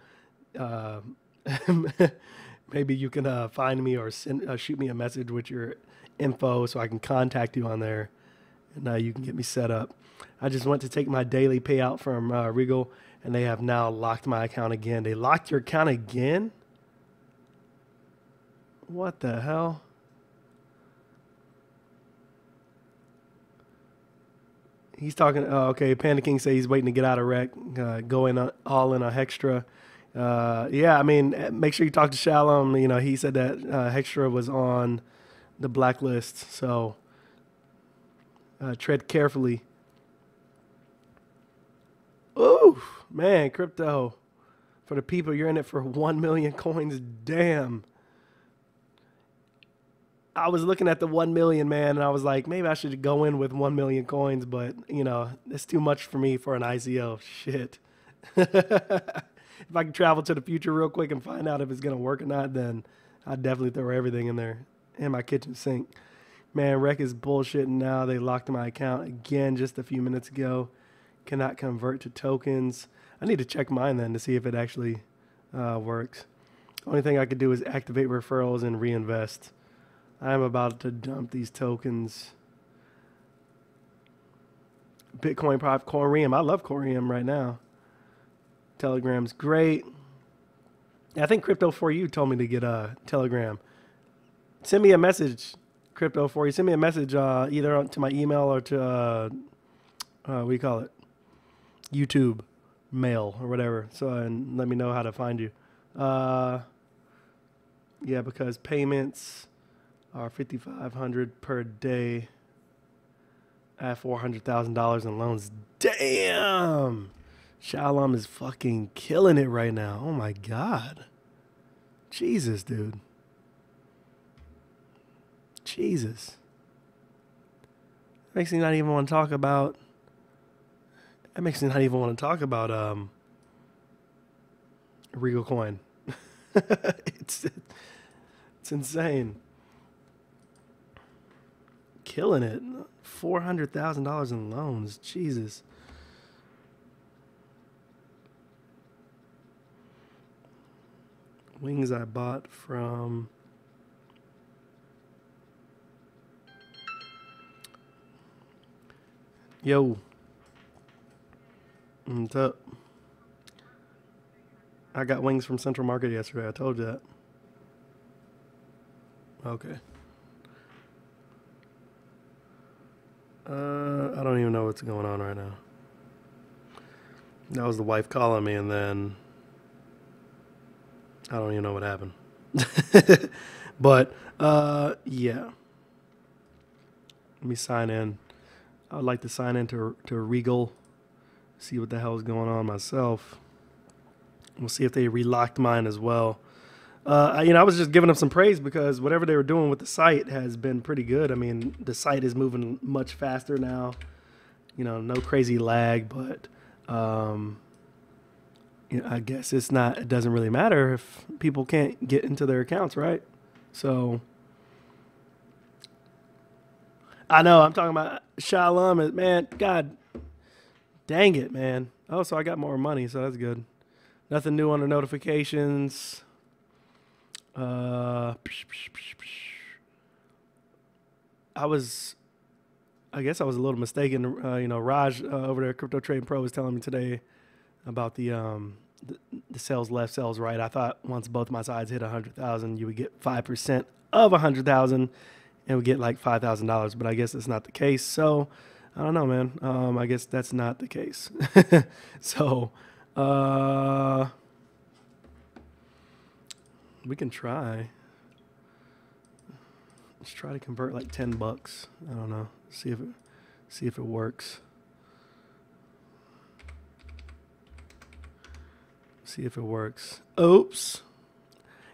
Speaker 1: maybe you can find me or shoot me a message with your info so I can contact you on there. And you can get me set up. I just went to take my daily payout from Regal, and they have now locked my account again. They locked your account again? What the hell? He's talking. Oh, okay, Panda King says he's waiting to get out of rec, going all in on Hextra. Yeah, I mean, make sure you talk to Shalom. You know, he said that Hextra was on the blacklist, so tread carefully. Ooh, man, crypto. For the people, you're in it for 1 million coins. Damn. I was looking at the 1 million, man, and I was like, maybe I should go in with 1 million coins, but, you know, it's too much for me for an ICO. Shit. If I can travel to the future real quick and find out if it's going to work or not, then I'd definitely throw everything in there. And my kitchen sink. Man, Rec is bullshitting now. They locked my account again just a few minutes ago. Cannot convert to tokens. I need to check mine then to see if it actually works. Only thing I could do is activate referrals and reinvest. I'm about to dump these tokens. Bitcoin Prop, Corium. I love Corium right now. Telegram's great. I think Crypto for You told me to get a Telegram. Send me a message, Crypto for You. Send me a message either to my email or to what do you call it? YouTube mail or whatever. So and let me know how to find you. Yeah, because payments are $5,500 per day. I have $400,000 in loans. Damn, Shalom is fucking killing it right now. Oh my god, Jesus, dude. Jesus. Makes me not even want to talk about. That makes me not even want to talk about Regal Coin. it's insane. Killing it. $400,000 in loans. Jesus. Wings I bought from. Yo. What's up? I got wings from Central Market yesterday. I told you that. Okay. I don't even know what's going on right now. That was the wife calling me, and then I don't even know what happened. But yeah. Let me sign in. I would like to sign into Regal, see what the hell is going on myself. We'll see if they relocked mine as well. I was just giving them some praise because whatever they were doing with the site has been pretty good. I mean, the site is moving much faster now. No crazy lag, but I guess it doesn't really matter if people can't get into their accounts, right? So I know I'm talking about Shalom, man. God dang it, man. Oh, so I got more money, so that's good. Nothing new on the notifications. I guess I was a little mistaken. Raj over there, Crypto Trading Pro, was telling me today about the sales left, sales right. I thought once both my sides hit 100,000, you would get 5% of 100,000, and would get like $5,000. But I guess that's not the case. So I don't know, man. I guess that's not the case. So we can try. Let's try to convert like $10. I don't know. See if it works. See if it works. Oops.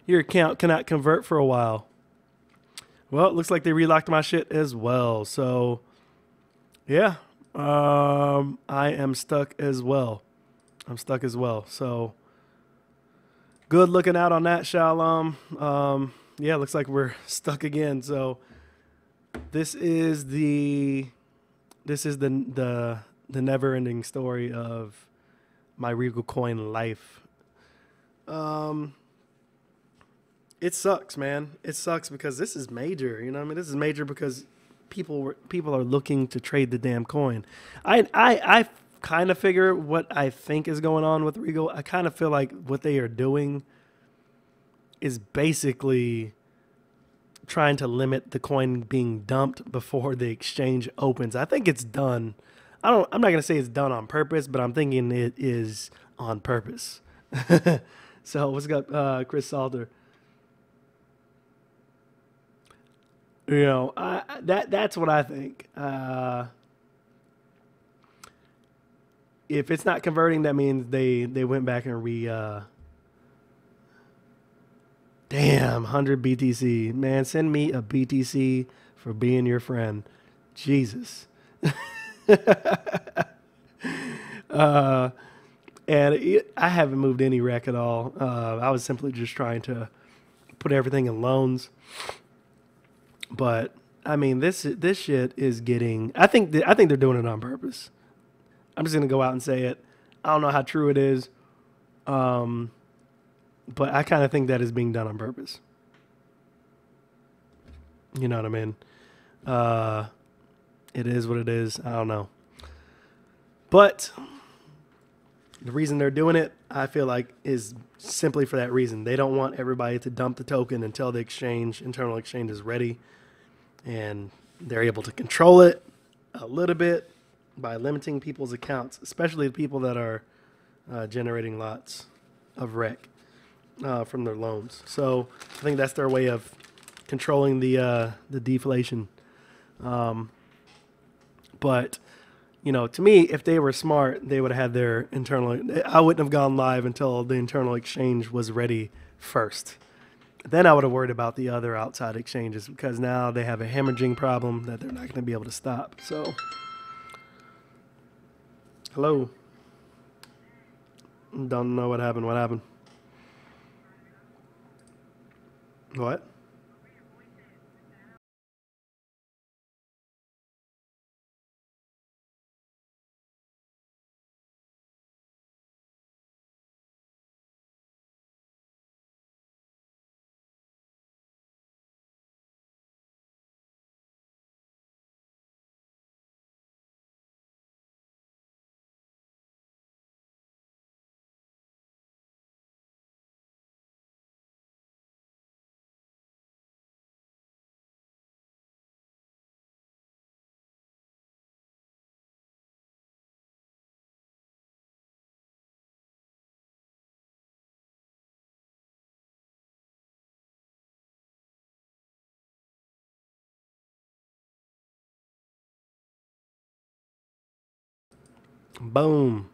Speaker 1: Your account cannot convert for a while. Well, it looks like they relocked my shit as well. So yeah. I am stuck as well. I'm stuck as well. So good looking out on that, Shalom. Yeah, looks like we're stuck again. So this is the never-ending story of my Regal Coin life. It sucks, man. It sucks because this is major. This is major because people are looking to trade the damn coin. I kind of figure what I think is going on with Regal. I kind of feel like what they are doing is basically trying to limit the coin being dumped before the exchange opens. I think it's done. I'm not going to say it's done on purpose, but I'm thinking it is on purpose. So what's up, Chris Salter? That's what I think. If it's not converting, that means they went back and damn, 100 BTC. Man, send me a BTC for being your friend. Jesus. I haven't moved any wreck at all. I was simply just trying to put everything in loans. But I mean, this shit is getting. I think they're doing it on purpose. I'm just gonna go out and say it. I don't know how true it is, but I kind of think that is being done on purpose. You know what I mean? It is what it is. I don't know, but The reason they're doing it, I feel like, is simply for that reason. They don't want everybody to dump the token until the internal exchange is ready. And they're able to control it a little bit by limiting people's accounts, especially the people that are generating lots of rec from their loans. So I think that's their way of controlling the deflation. But you know, to me, if they were smart, they would have had their internal. I wouldn't have gone live until the internal exchange was ready first. Then I would have worried about the other outside exchanges, because now they have a hemorrhaging problem that they're not going to be able to stop. So, hello. Don't know what happened. What happened? What? Boom.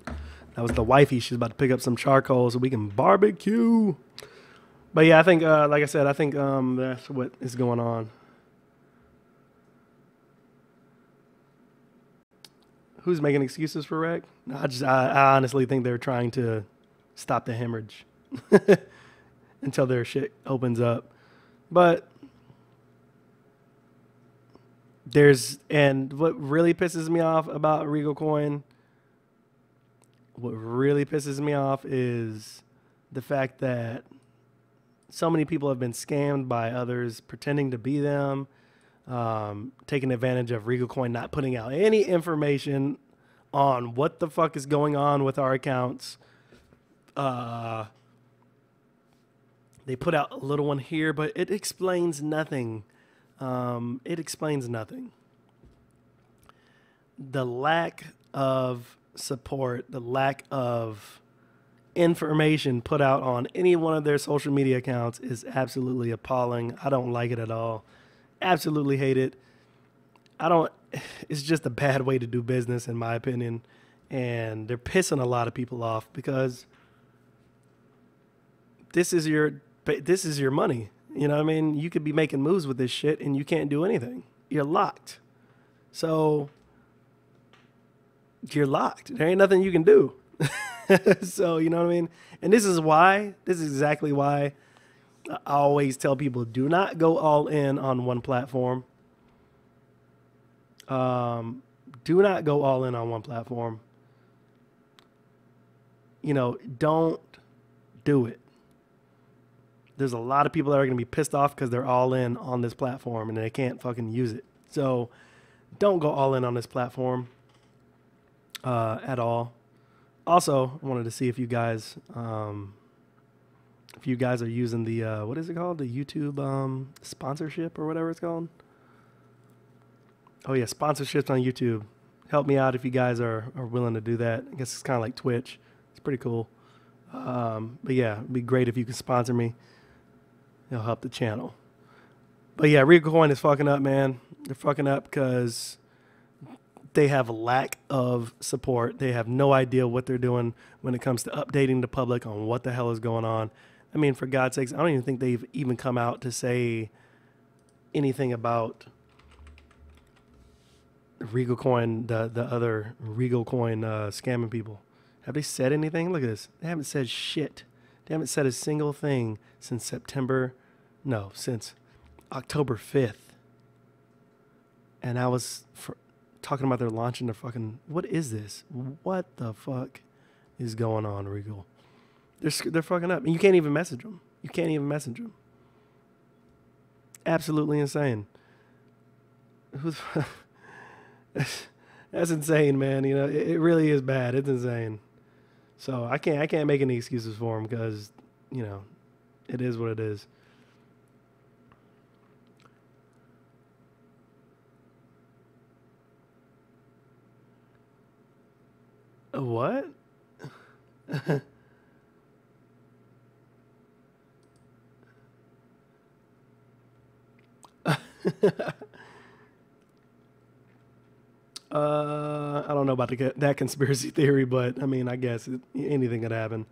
Speaker 1: That was the wifey. She's about to pick up some charcoal so we can barbecue. But yeah, I think, like I said, I think that's what is going on. Who's making excuses for wreck? I honestly think they're trying to stop the hemorrhage until their shit opens up. But and what really pisses me off about Regal Coin, what really pisses me off is the fact that so many people have been scammed by others pretending to be them, taking advantage of Regal Coin not putting out any information on what the fuck is going on with our accounts. They put out a little one here, but it explains nothing. It explains nothing. The lack of support, the lack of information put out on any one of their social media accounts is absolutely appalling. I don't like it at all. Absolutely hate it. It's just a bad way to do business, in my opinion. And they're pissing a lot of people off because this is your money. You know what I mean? You could be making moves with this shit and you can't do anything. You're locked. So you're locked. There ain't nothing you can do. So, you know what I mean? And this is exactly why I always tell people, do not go all in on one platform. Do not go all in on one platform. You know, don't do it. There's a lot of people that are going to be pissed off because they're all in on this platform and they can't fucking use it. So don't go all in on this platform at all. Also, I wanted to see if you guys are using the, what is it called? The YouTube sponsorship or whatever it's called. Oh yeah, sponsorships on YouTube. Help me out if you guys are willing to do that. I guess it's kind of like Twitch. It's pretty cool. But yeah, it'd be great if you could sponsor me. It'll help the channel. But yeah, Regal Coin is fucking up, man. They're fucking up because they have a lack of support. They have no idea what they're doing when it comes to updating the public on what the hell is going on. I mean, for God's sakes, I don't even think they've even come out to say anything about Regal Coin, the other Regal Coin scamming people. Have they said anything? Look at this. They haven't said shit. They haven't said a single thing since since October 5th. And I was talking about they're launching their fucking, what is this? What the fuck is going on, Regal? They're fucking up. And you can't even message them. You can't even message them. Absolutely insane. That's insane, man. You know, it really is bad. It's insane. So I can't make any excuses for him because, you know, it is what it is. What? I don't know about that conspiracy theory, but I mean, I guess anything could happen.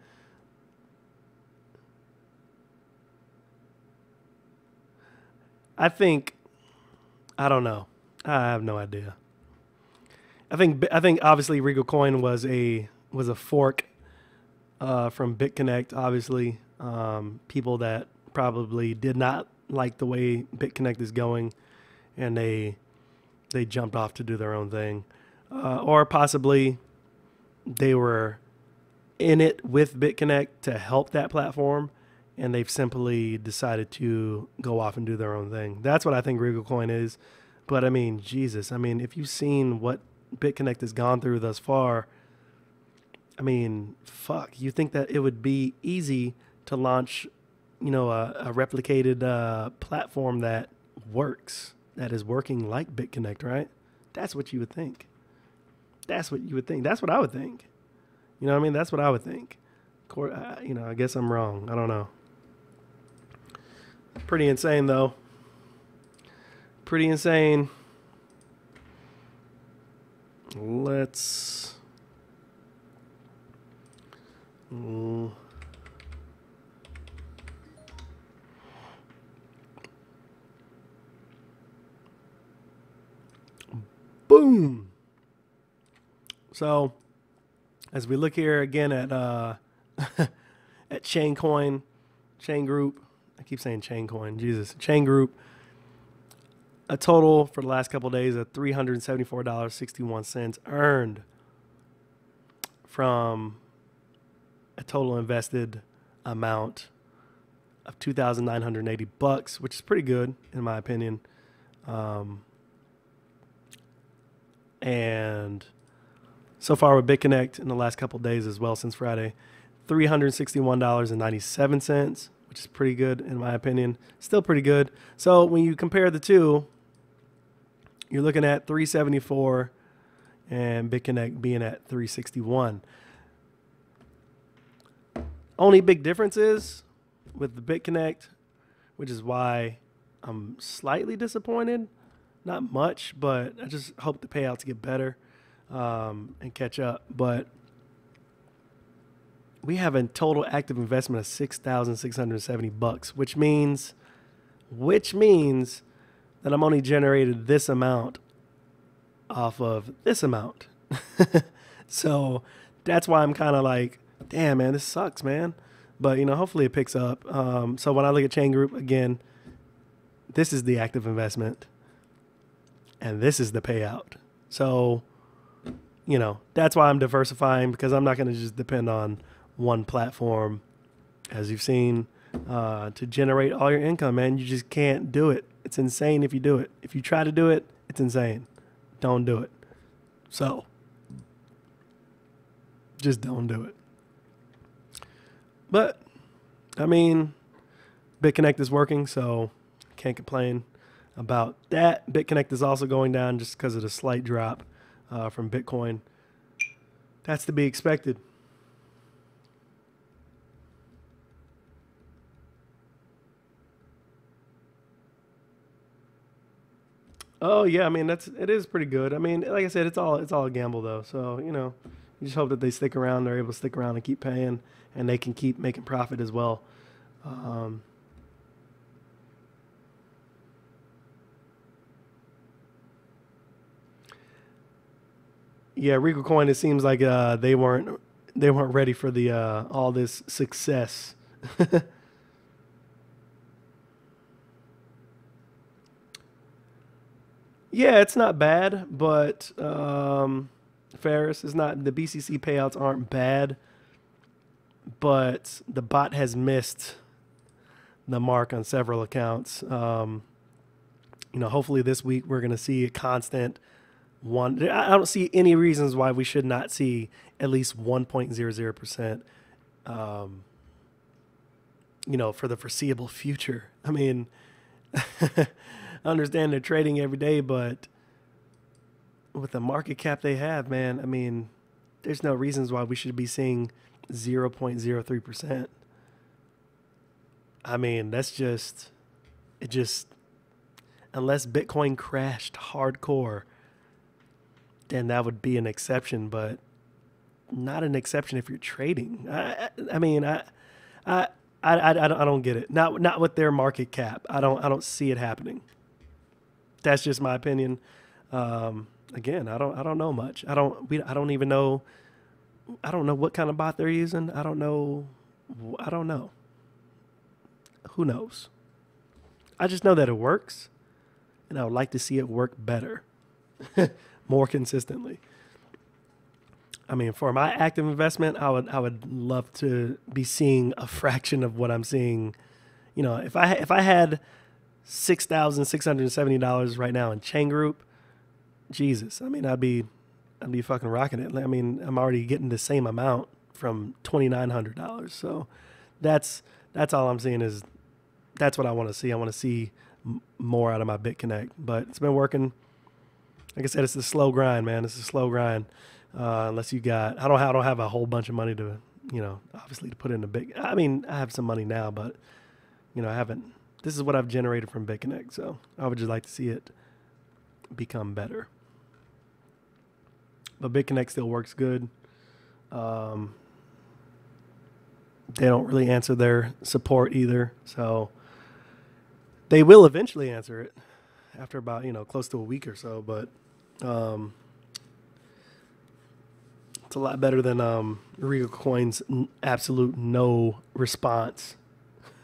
Speaker 1: I think I don't know. I have no idea. I think obviously Regal Coin was a fork from BitConnect. Obviously, people that probably did not like the way BitConnect is going, and they jumped off to do their own thing, or possibly they were in it with BitConnect to help that platform, and they've simply decided to go off and do their own thing. That's what I think Regal Coin is. But I mean, Jesus, I mean, if you've seen what BitConnect has gone through thus far, I mean, fuck, you think that it would be easy to launch, you know, a replicated platform that works, that is working like BitConnect, right? That's what you would think. That's what you would think. That's what I would think. You know what I mean? That's what I would think. You know, I guess I'm wrong. I don't know. Pretty insane, though. Pretty insane. Let's. Boom. So, as we look here again at at Chain Group. I keep saying Chain Coin. Jesus, Chain Group. A total for the last couple of days of $374.61 earned from a total invested amount of $2,980, which is pretty good in my opinion. And so far with BitConnect in the last couple of days as well since Friday, $361.97, which is pretty good in my opinion. Still pretty good. So when you compare the two, you're looking at 374 and BitConnect being at 361. Only big difference is with the BitConnect, which is why I'm slightly disappointed. Not much, but I just hope the payouts get better and catch up. But we have a total active investment of $6,670, which means that I'm only generated this amount off of this amount. So that's why I'm kind of like, damn, man, this sucks, man. But, you know, hopefully it picks up. So when I look at Chain Group, again, this is the active investment and this is the payout. So, you know, that's why I'm diversifying, because I'm not going to just depend on one platform, as you've seen, to generate all your income, man. You just can't do it. It's insane if you do it. If you try to do it, it's insane. Don't do it. So, just don't do it. But, I mean, BitConnect is working, so can't complain about that. BitConnect is also going down just because of the slight drop from Bitcoin. That's to be expected. Oh yeah, I mean it is pretty good. I mean, like I said, it's all a gamble though. So, you know, you just hope that they stick around, they're able to stick around and keep paying, and they can keep making profit as well. Yeah, Regal Coin, it seems like they weren't ready for the all this success. Yeah, it's not bad, but Ferris is not. The BCC payouts aren't bad, but the bot has missed the mark on several accounts. You know, hopefully this week we're going to see a constant I don't see any reasons why we should not see at least 1.00%, for the foreseeable future. I mean, I understand they're trading every day, but with the market cap they have, man, I mean, there's no reasons why we should be seeing 0.03%. I mean, unless Bitcoin crashed hardcore, then that would be an exception, but not an exception if you're trading. I don't get it. Not with their market cap. I don't see it happening. That's just my opinion. Again, I don't know much. I don't even know. I don't know what kind of bot they're using. I don't know. Who knows? I just know that it works, and I would like to see it work better, more consistently. I mean, for my active investment, I would love to be seeing a fraction of what I'm seeing. If I had $6,670 right now in Chain Group, Jesus, I mean, I'd be fucking rocking it. I mean, I'm already getting the same amount from $2,900. So that's all I'm seeing is that's what I want to see. I want to see more out of my BitConnect, but it's been working. Like I said, it's a slow grind, man. It's a slow grind. Unless you got, I don't have a whole bunch of money to, obviously to put in a big, I mean, I have some money now, but, I haven't, this is what I've generated from BitConnect. So I would just like to see it become better. But BitConnect still works good. They don't really answer their support either. So they will eventually answer it after about, close to a week or so. But, it's a lot better than Regal Coin's absolute no response.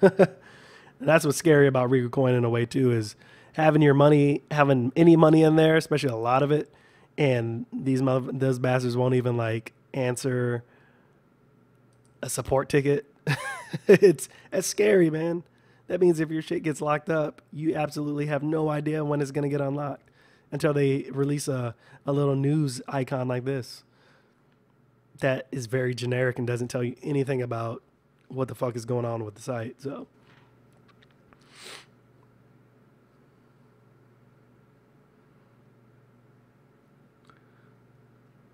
Speaker 1: And that's what's scary about Regal Coin in a way too, is having any money in there, especially a lot of it, and those bastards won't even like answer a support ticket. It's scary, man. That means if your shit gets locked up, you absolutely have no idea when it's gonna get unlocked until they release a little news icon like this that is very generic and doesn't tell you anything about what the fuck is going on with the site. So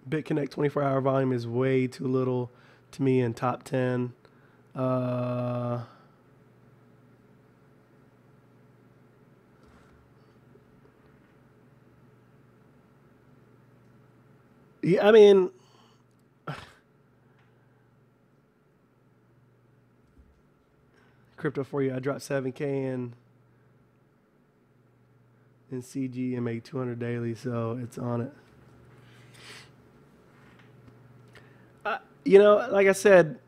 Speaker 1: BitConnect 24-hour volume is way too little to me in top 10. Yeah, I mean, crypto for you. I dropped 7K in CG and make 200 daily, so it's on it. Like I said,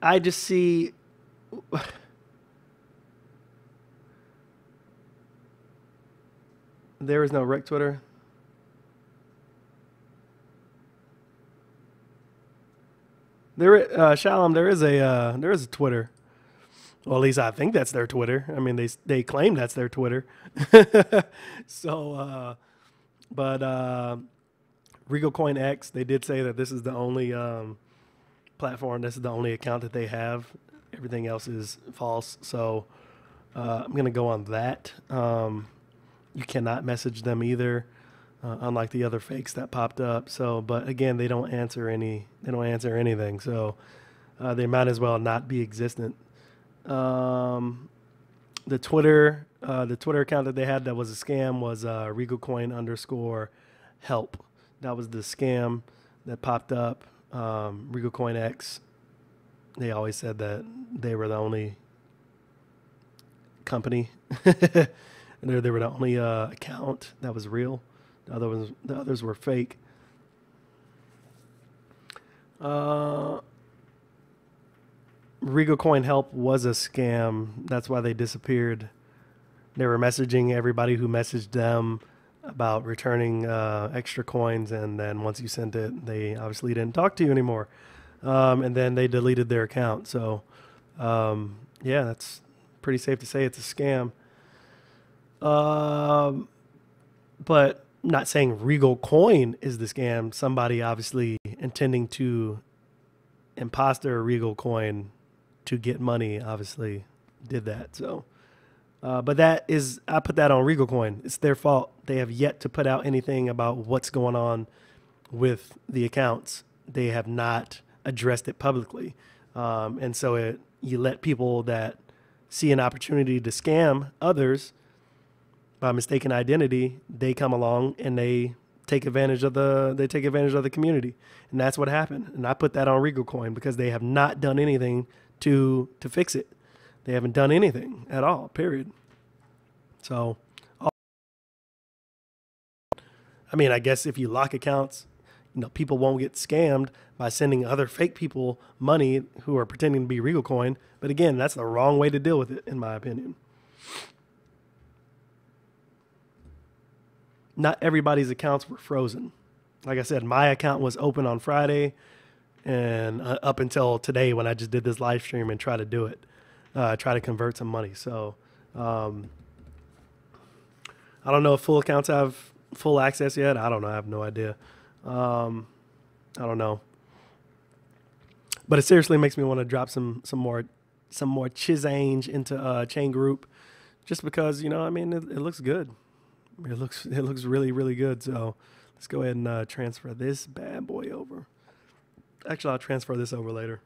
Speaker 1: I just see there is no rec Twitter. Shalom, there is a Twitter. Well, at least I think that's their Twitter. I mean, they claim that's their Twitter. So, but Regal Coin X, they did say that this is the only platform. This is the only account that they have. Everything else is false. So I'm gonna go on that. You cannot message them either, unlike the other fakes that popped up. So, but again, they don't answer anything. So they might as well not be existent. The Twitter account that they had that was a scam was RegalCoin_help. That was the scam that popped up. Regal Coin X, they always said that they were the only company. They were the only account that was real. The others were fake. Regal Coin Help was a scam. That's why they disappeared. They were messaging everybody who messaged them about returning extra coins, and then once you sent it, they obviously didn't talk to you anymore. And then they deleted their account. So, yeah, that's pretty safe to say it's a scam. But not saying Regal Coin is the scam. Somebody obviously intending to imposter Regal Coin to get money obviously did that. So, but that is, I put that on Regal Coin. It's their fault. They have yet to put out anything about what's going on with the accounts. They have not addressed it publicly. And so you let people that see an opportunity to scam others by mistaken identity, they come along and they take advantage of the community. And that's what happened. And I put that on Regal Coin because they have not done anything to fix it. They haven't done anything at all, period. So, I mean, I guess if you lock accounts, people won't get scammed by sending other fake people money who are pretending to be Regal Coin. But again, that's the wrong way to deal with it, in my opinion. Not everybody's accounts were frozen. Like I said, my account was open on Friday and up until today when I just did this live stream and try to do it, try to convert some money. So I don't know if full accounts have full access yet. I don't know. I have no idea. I don't know. But it seriously makes me want to drop some more Chizange into Chain Group, just because it looks good. It looks really, really good. So let's go ahead and transfer this bad boy over. Actually, I'll transfer this over later.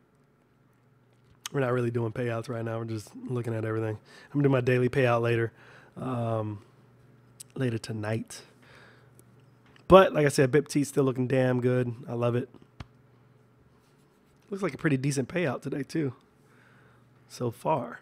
Speaker 1: We're not really doing payouts right now. We're just looking at everything. I'm gonna do my daily payout later, later tonight. But like I said, BIPT's still looking damn good. I love it. Looks like a pretty decent payout today too. So far.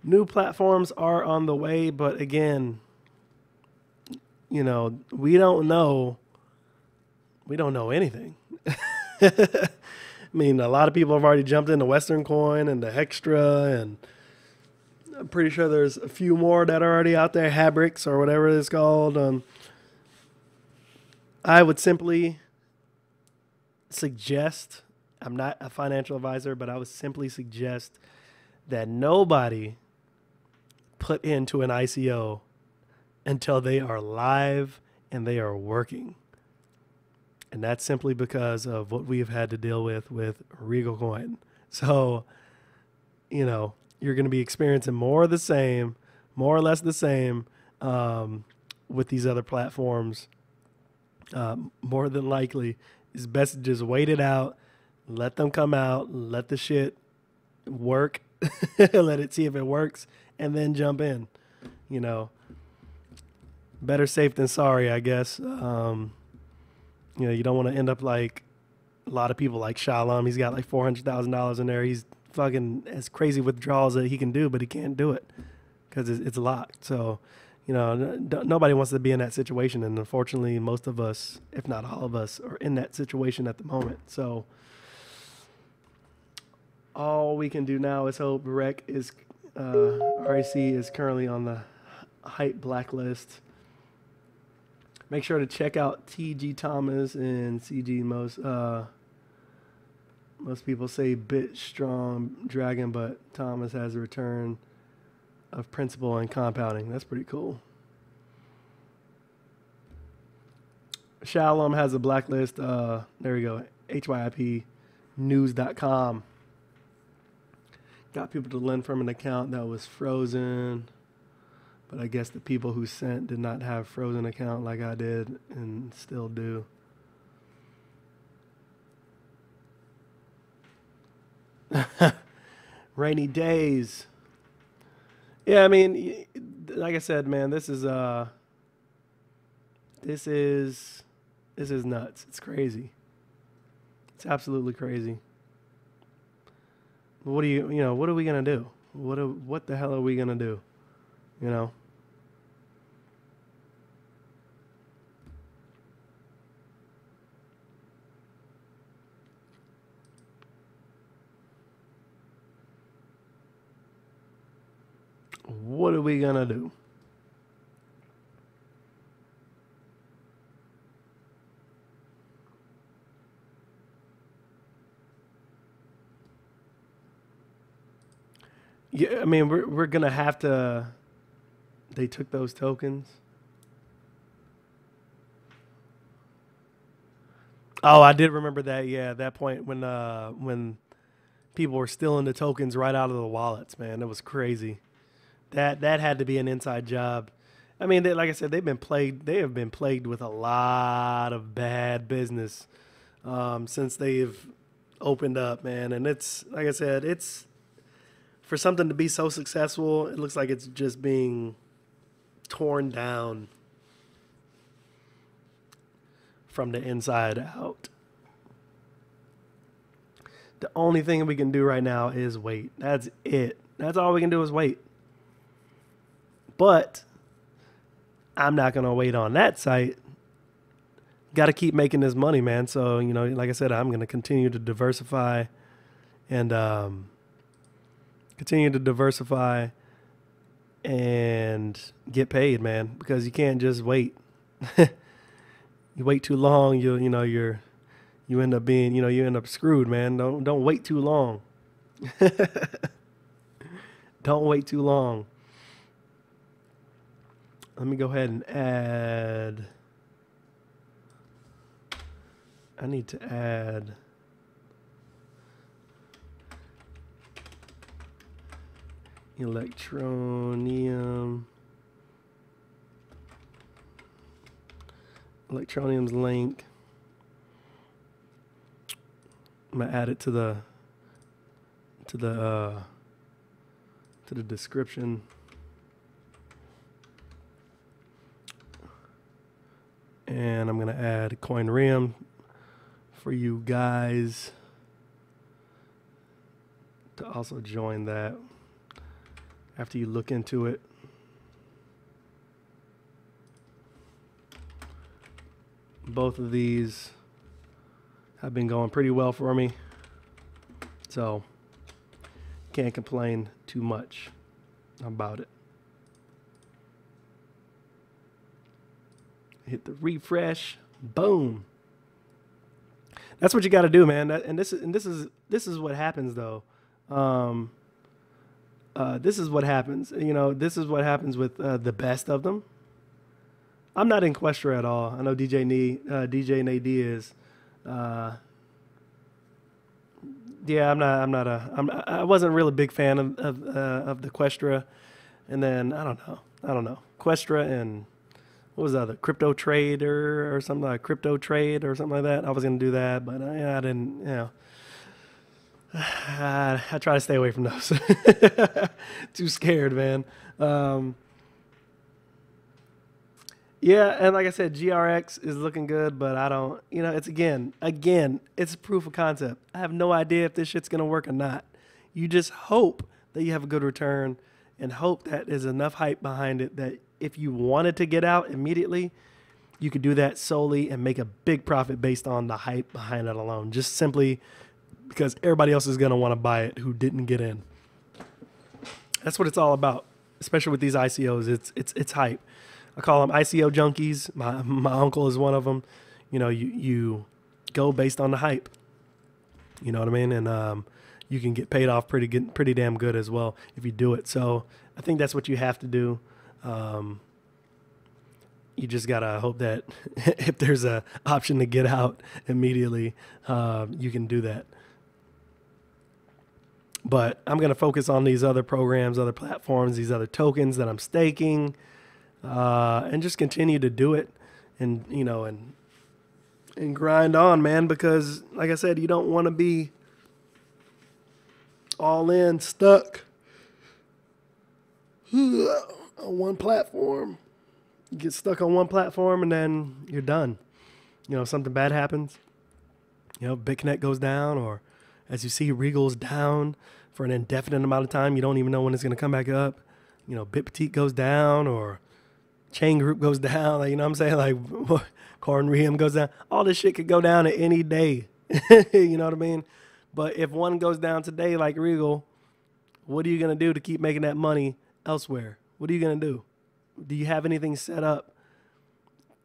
Speaker 1: New platforms are on the way, but again, we don't know anything. I mean, a lot of people have already jumped into Western Coin and the Hextra, and I'm pretty sure there's a few more that are already out there, Habrix or whatever it's called. I would simply suggest, I'm not a financial advisor, but I would simply suggest that nobody put into an ICO until they are live and they are working. And that's simply because of what we've had to deal with Regal Coin. So, you're going to be experiencing more of the same, more or less the same, with these other platforms. More than likely, it's best to just wait it out, let them come out, let the shit work, let it see if it works, and then jump in. Better safe than sorry, I guess. You don't want to end up like a lot of people like Shalom. He's got like $400,000 in there. He's fucking as crazy withdrawals that he can do, but he can't do it because it's locked. So, nobody wants to be in that situation. And unfortunately, most of us, if not all of us, are in that situation at the moment. So all we can do now is hope REC is currently on the hype blacklist. Make sure to check out TG Thomas and CG. Most people say Bit Strong Dragon, but Thomas has a return of principal and compounding. That's pretty cool. Shalom has a blacklist. There we go. HYIPnews.com. Got people to lend from an account that was frozen. But I guess the people who sent did not have frozen account like I did and still do. Rainy days. Yeah, I mean, like I said, man, this is nuts. It's crazy. It's absolutely crazy. What are we gonna do? What the hell are we gonna do? what are we gonna do? Yeah, I mean, we're gonna have to. They took those tokens. Oh, I did remember that. Yeah, at that point when people were stealing the tokens right out of the wallets, man, it was crazy. That had to be an inside job. I mean, like I said, they've been plagued. They have been plagued with a lot of bad business since they've opened up, man. And it's like I said, it's for something to be so successful. It looks like it's just being torn down from the inside out. The only thing we can do right now is wait. That's it. That's all we can do is wait. But I'm not going to wait on that site. Got to keep making this money, man. So, you know, like I said, I'm going to continue to diversify and get paid, man, because you can't just wait. You wait too long, you end up being, you end up screwed, man. Don't wait too long. Don't wait too long. Let me go ahead and add. I need to add Electronium's link. I'm gonna add it to the description. And I'm gonna add CoinReam for you guys to also join that after you look into it. Both of these have been going pretty well for me, so can't complain too much about it. Hit the refresh, boom. That's what you got to do, man. This is what happens though. This is what happens. This is what happens with the best of them. I'm not in Questra at all. I know DJ Nade is. Yeah, I wasn't really a big fan of the Questra, and then I don't know Questra and what was the other, Crypto Trader or something like Crypto Trade or something like that. I was gonna do that, but I didn't. I try to stay away from those. Too scared, man. Yeah, and like I said, GRX is looking good, but I don't, it's again, it's proof of concept. I have no idea if this shit's going to work or not. You just hope that you have a good return and hope that there's enough hype behind it that if you wanted to get out immediately, you could do that solely and make a big profit based on the hype behind it alone, just simply because everybody else is going to want to buy it who didn't get in. That's what it's all about, especially with these ICOs. It's hype. I call them ICO junkies. My uncle is one of them. You go based on the hype. You know what I mean? And you can get paid off pretty damn good as well if you do it. So I think that's what you have to do. You just gotta hope that if there's a option to get out immediately, you can do that. But I'm gonna focus on these other programs, other platforms, these other tokens that I'm staking. And just continue to do it and grind on, man, because like I said, you don't want to be all in, stuck on one platform. You get stuck on one platform and then you're done. Something bad happens. BitConnect goes down, or as you see, Regal's down for an indefinite amount of time. You don't even know when it's going to come back up. BitPetite goes down, or CHAIN.GROUP goes down, like, what I'm saying? Like, CoinReam goes down. All this shit could go down at any day. You know what I mean? But if one goes down today, like Regal, what are you going to do to keep making that money elsewhere? What are you going to do? Do you have anything set up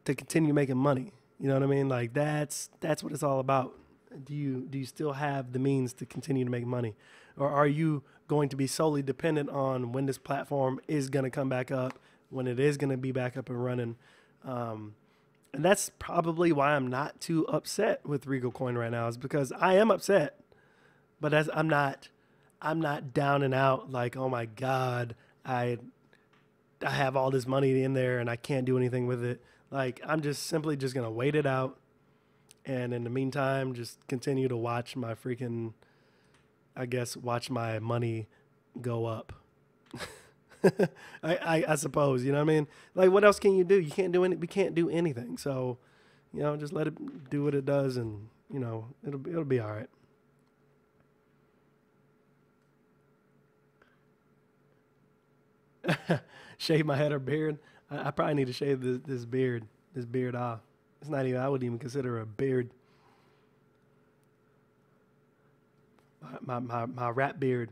Speaker 1: to continue making money? You know what I mean? Like that's what it's all about. Do you still have the means to continue to make money? Or are you going to be solely dependent on when this platform is going to come back up, when it is going to be back up and running? And that's probably why I'm not too upset with Regal Coin right now, is because I am upset, but I'm not down and out like, oh my God, I have all this money in there and I can't do anything with it. Like, I'm just simply just going to wait it out. And in the meantime, just continue to watch my freaking, watch my money go up. I suppose, you know what I mean? Like, what else can you do? You can't do we can't do anything. So, just let it do what it does, and, it'll be all right. Shave my head or beard. I probably need to shave this beard off. It's not even, I wouldn't even consider a beard. My rap beard.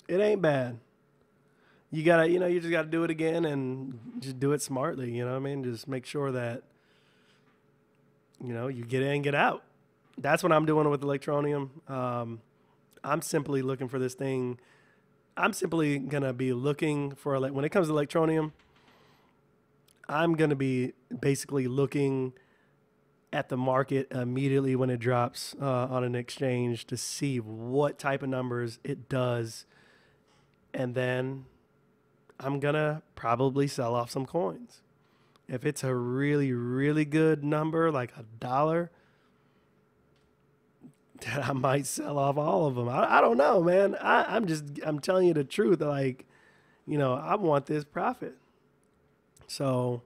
Speaker 1: It ain't bad. You gotta, you just gotta do it again and just do it smartly. You know what I mean? Just make sure that, you get in, get out. That's what I'm doing with Electronium. I'm simply looking for this thing. I'm simply going to be looking for, when it comes to Electronium, I'm going to be basically looking at the market immediately when it drops on an exchange to see what type of numbers it does. And then I'm going to probably sell off some coins. If it's a really, really good number, like $1, then I might sell off all of them. I don't know, man. I'm telling you the truth. Like, I want this profit. So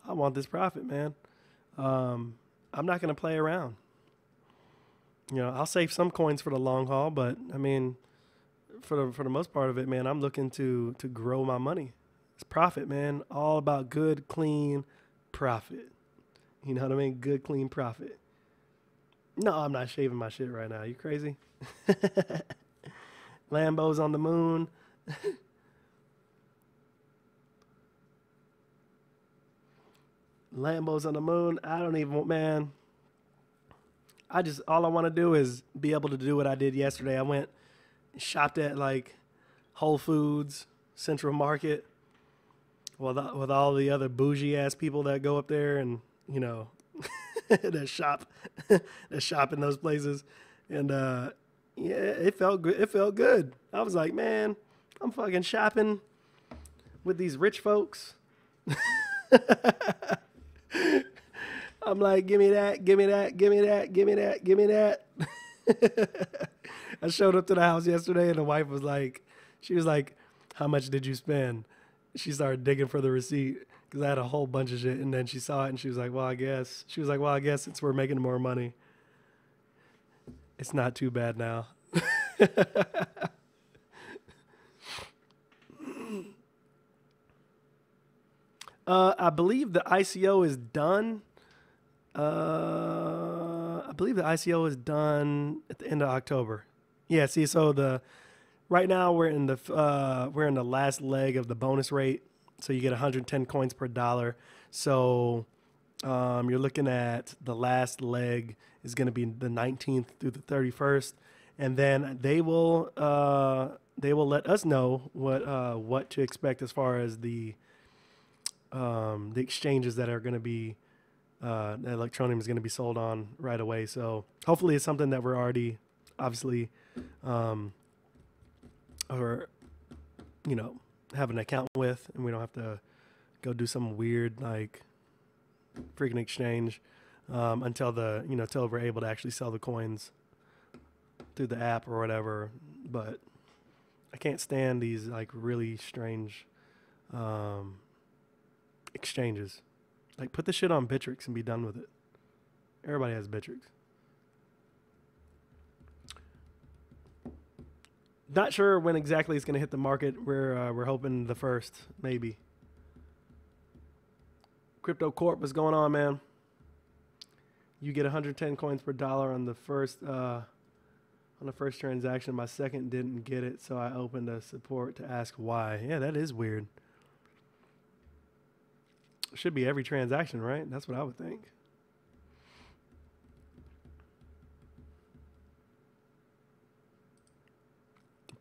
Speaker 1: I want this profit, man. I'm not going to play around. I'll save some coins for the long haul, but I mean, for the most part of it, man, I'm looking to grow my money. It's profit, man. All about good, clean profit. You know what I mean? Good, clean profit. No, I'm not shaving my shit right now. You crazy? Lambos on the moon. Lambos on the moon. I don't even, man. All I want to do is be able to do what I did yesterday. I went and shopped at like Whole Foods, Central Market, with all the other bougie ass people that go up there and, that shop in those places. And yeah, it felt good. It felt good. I was like, man, I'm fucking shopping with these rich folks. I'm like, give me that, give me that, give me that, give me that, give me that. I showed up to the house yesterday and the wife was like, she was like, how much did you spend? She started digging for the receipt because I had a whole bunch of shit. And then she saw it and she was like, well, I guess since we're making more money, it's not too bad now. I believe the ICO is done. I believe the ICO is done at the end of October. Yeah, see, so right now we're in the last leg of the bonus rate. So you get 110 coins per dollar. So you're looking at the last leg is going to be the 19th through the 31st, and then they will let us know what to expect as far as the exchanges that are going to be Electronium is going to be sold on right away. So hopefully it's something that we're already obviously have an account with, and we don't have to go do some weird like freaking exchange until we're able to actually sell the coins through the app or whatever. But I can't stand these like really strange exchanges. Like, put the shit on Bittrex and be done with it. Everybody has Bittrex. Not sure when exactly it's going to hit the market. We're hoping the first, maybe. Crypto Corp, what's going on, man? You get 110 coins per dollar on the first transaction. My second didn't get it, so I opened a support to ask why. Yeah, that is weird. Should be every transaction, right? That's what I would think.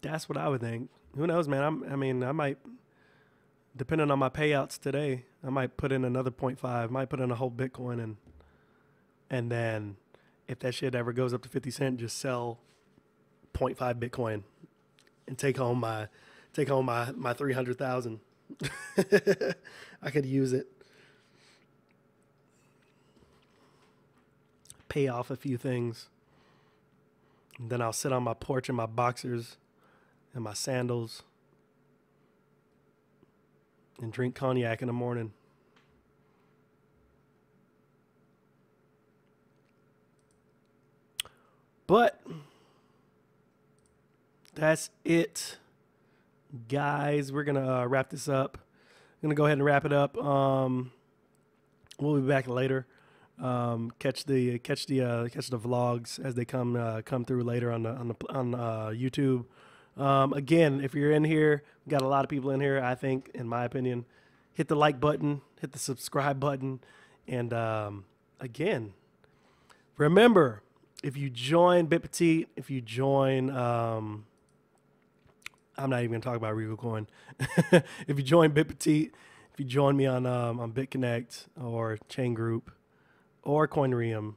Speaker 1: That's what I would think. Who knows, man? I mean, I might, depending on my payouts today, I might put in another 0.5. Might put in a whole Bitcoin, and then if that shit ever goes up to 50 cents, just sell 0.5 Bitcoin and take home my 300,000. I could use it. Pay off a few things. And then I'll sit on my porch in my boxers and my sandals and drink cognac in the morning. But that's it, guys. We're gonna wrap this up. I'm gonna go ahead and wrap it up. We'll be back later. Catch the vlogs as they come through later on YouTube. Again, if you're in here, we got a lot of people in here. I think, in my opinion, hit the like button, hit the subscribe button, and again, remember, if you join BitPetite, if you join, I'm not even gonna talk about Regal Coin. If you join BitPetite, if you join me on BitConnect or CHAIN.GROUP or Coinreum,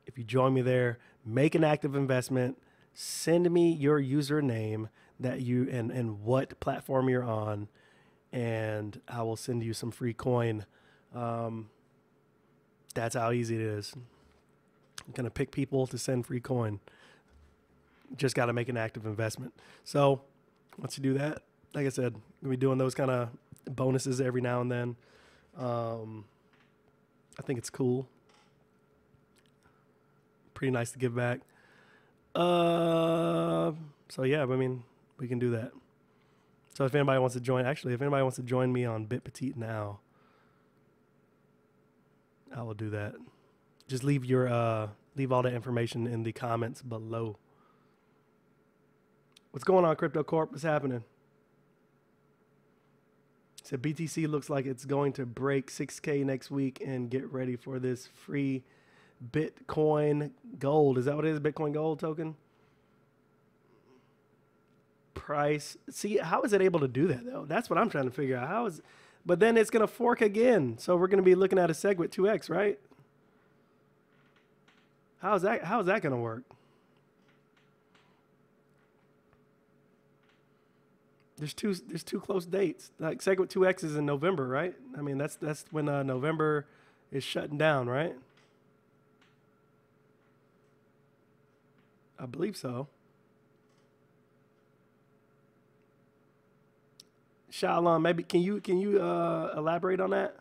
Speaker 1: if you join me there, make an active investment. Send me your username that you and what platform you're on, and I will send you some free coin. That's how easy it is. I'm gonna pick people to send free coin. Just got to make an active investment. So once you do that, like I said, we'll be doing those kind of bonuses every now and then. I think it's cool. Pretty nice to give back. So yeah, I mean, we can do that. So if anybody wants to join, actually, if anybody wants to join me on BitPetite now, I will do that. Just leave your leave all the information in the comments below. What's going on, Crypto Corp? What's happening? So BTC looks like it's going to break 6K next week, and get ready for this free Bitcoin Gold. Is that what it is? Bitcoin Gold token? Price. See, how is it able to do that though? That's what I'm trying to figure out. How is, but then it's going to fork again. So we're going to be looking at a SegWit 2X, right? How is that going to work? There's two close dates. Like SegWit 2X is in November, right? I mean, that's when November is shutting down, right? I believe so. Shalom, maybe can you elaborate on that?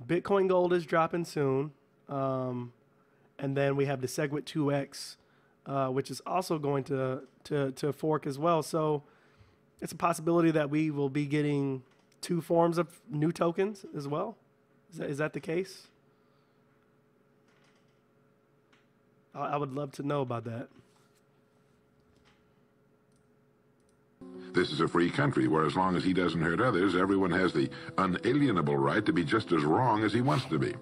Speaker 1: Bitcoin Gold is dropping soon, and then we have the SegWit 2X, which is also going to fork as well. So it's a possibility that we will be getting two forms of new tokens as well. Is that the case? I would love to know about that.
Speaker 2: This is a free country where, as long as he doesn't hurt others, everyone has the unalienable right to be just as wrong as he wants to be.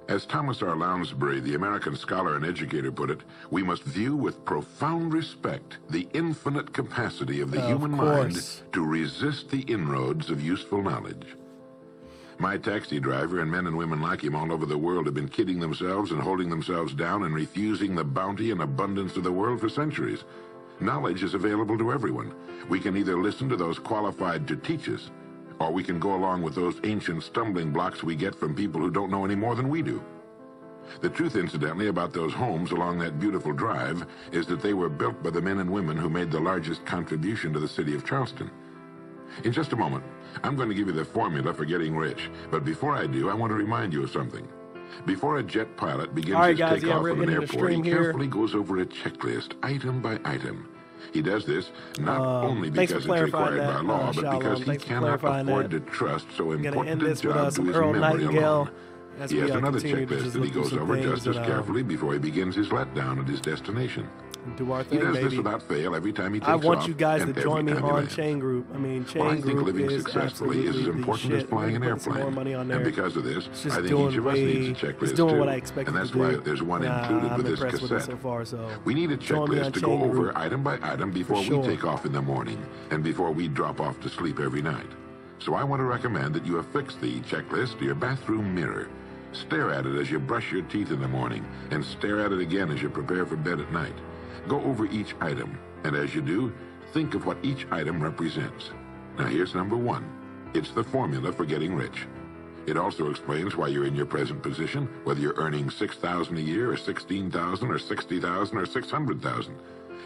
Speaker 2: As Thomas R. Lounsbury, the American scholar and educator, put it, we must view with profound respect the infinite capacity of the human mind to resist the inroads of useful knowledge. My taxi driver and men and women like him all over the world have been kidding themselves and holding themselves down and refusing the bounty and abundance of the world for centuries. Knowledge is available to everyone. We can either listen to those qualified to teach us, or we can go along with those ancient stumbling blocks we get from people who don't know any more than we do. The truth, incidentally, about those homes along that beautiful drive is that they were built by the men and women who made the largest contribution to the city of Charleston. In just a moment, I'm going to give you the formula for getting rich. But before I do, I want to remind you of something. Before a jet pilot begins his takeoff from an airport, he carefully goes over a checklist, item by item. He does this not only because it's required by law, but because he cannot afford to trust so important a job to his memory alone.
Speaker 1: as
Speaker 2: He
Speaker 1: we
Speaker 2: has another
Speaker 1: continue to
Speaker 2: checklist
Speaker 1: just
Speaker 2: that he
Speaker 1: look through
Speaker 2: goes
Speaker 1: some
Speaker 2: over
Speaker 1: things
Speaker 2: just as
Speaker 1: and
Speaker 2: carefully before he begins his letdown at his destination.
Speaker 1: do our
Speaker 2: He
Speaker 1: thing,
Speaker 2: does this
Speaker 1: maybe.
Speaker 2: without fail every time he takes
Speaker 1: I
Speaker 2: off,
Speaker 1: want you guys to
Speaker 2: and
Speaker 1: join me
Speaker 2: every time he
Speaker 1: on
Speaker 2: lands.
Speaker 1: Chain Group. I mean,
Speaker 2: Well, I
Speaker 1: Chain
Speaker 2: think
Speaker 1: Group
Speaker 2: living
Speaker 1: is
Speaker 2: successfully is
Speaker 1: absolutely
Speaker 2: as
Speaker 1: the
Speaker 2: important as
Speaker 1: shit.
Speaker 2: flying an
Speaker 1: Putting some more
Speaker 2: airplane.
Speaker 1: money on
Speaker 2: And
Speaker 1: there.
Speaker 2: because of this,
Speaker 1: It's just
Speaker 2: I think
Speaker 1: doing
Speaker 2: each of us needs a
Speaker 1: it's
Speaker 2: checklist
Speaker 1: doing
Speaker 2: too.
Speaker 1: what I expected
Speaker 2: And that's
Speaker 1: to do.
Speaker 2: why there's one included
Speaker 1: I'm
Speaker 2: with this
Speaker 1: impressed with it
Speaker 2: cassette.
Speaker 1: so far. So
Speaker 2: We need a
Speaker 1: join me on
Speaker 2: checklist to go
Speaker 1: Chain
Speaker 2: over
Speaker 1: Group.
Speaker 2: item by item before we
Speaker 1: sure.
Speaker 2: take off in the morning and before we drop off to sleep every night. So I want to recommend that you affix the checklist to your bathroom mirror. Stare at it as you brush your teeth in the morning and stare at it again as you prepare for bed at night. Go over each item, and as you do, think of what each item represents. Now here's number one. It's the formula for getting rich. It also explains why you're in your present position, whether you're earning $6,000 a year or $16,000 or $60,000 or $600,000.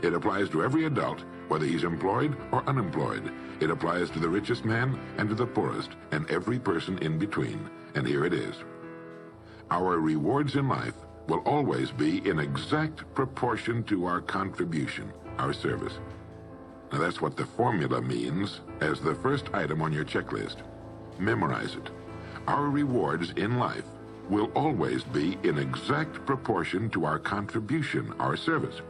Speaker 2: It applies to every adult, whether he's employed or unemployed. It applies to the richest man and to the poorest, and every person in between. And here it is. Our rewards in life will always be in exact proportion to our contribution, our service. Now that's what the formula means as the first item on your checklist. Memorize it. Our rewards in life will always be in exact proportion to our contribution, our service.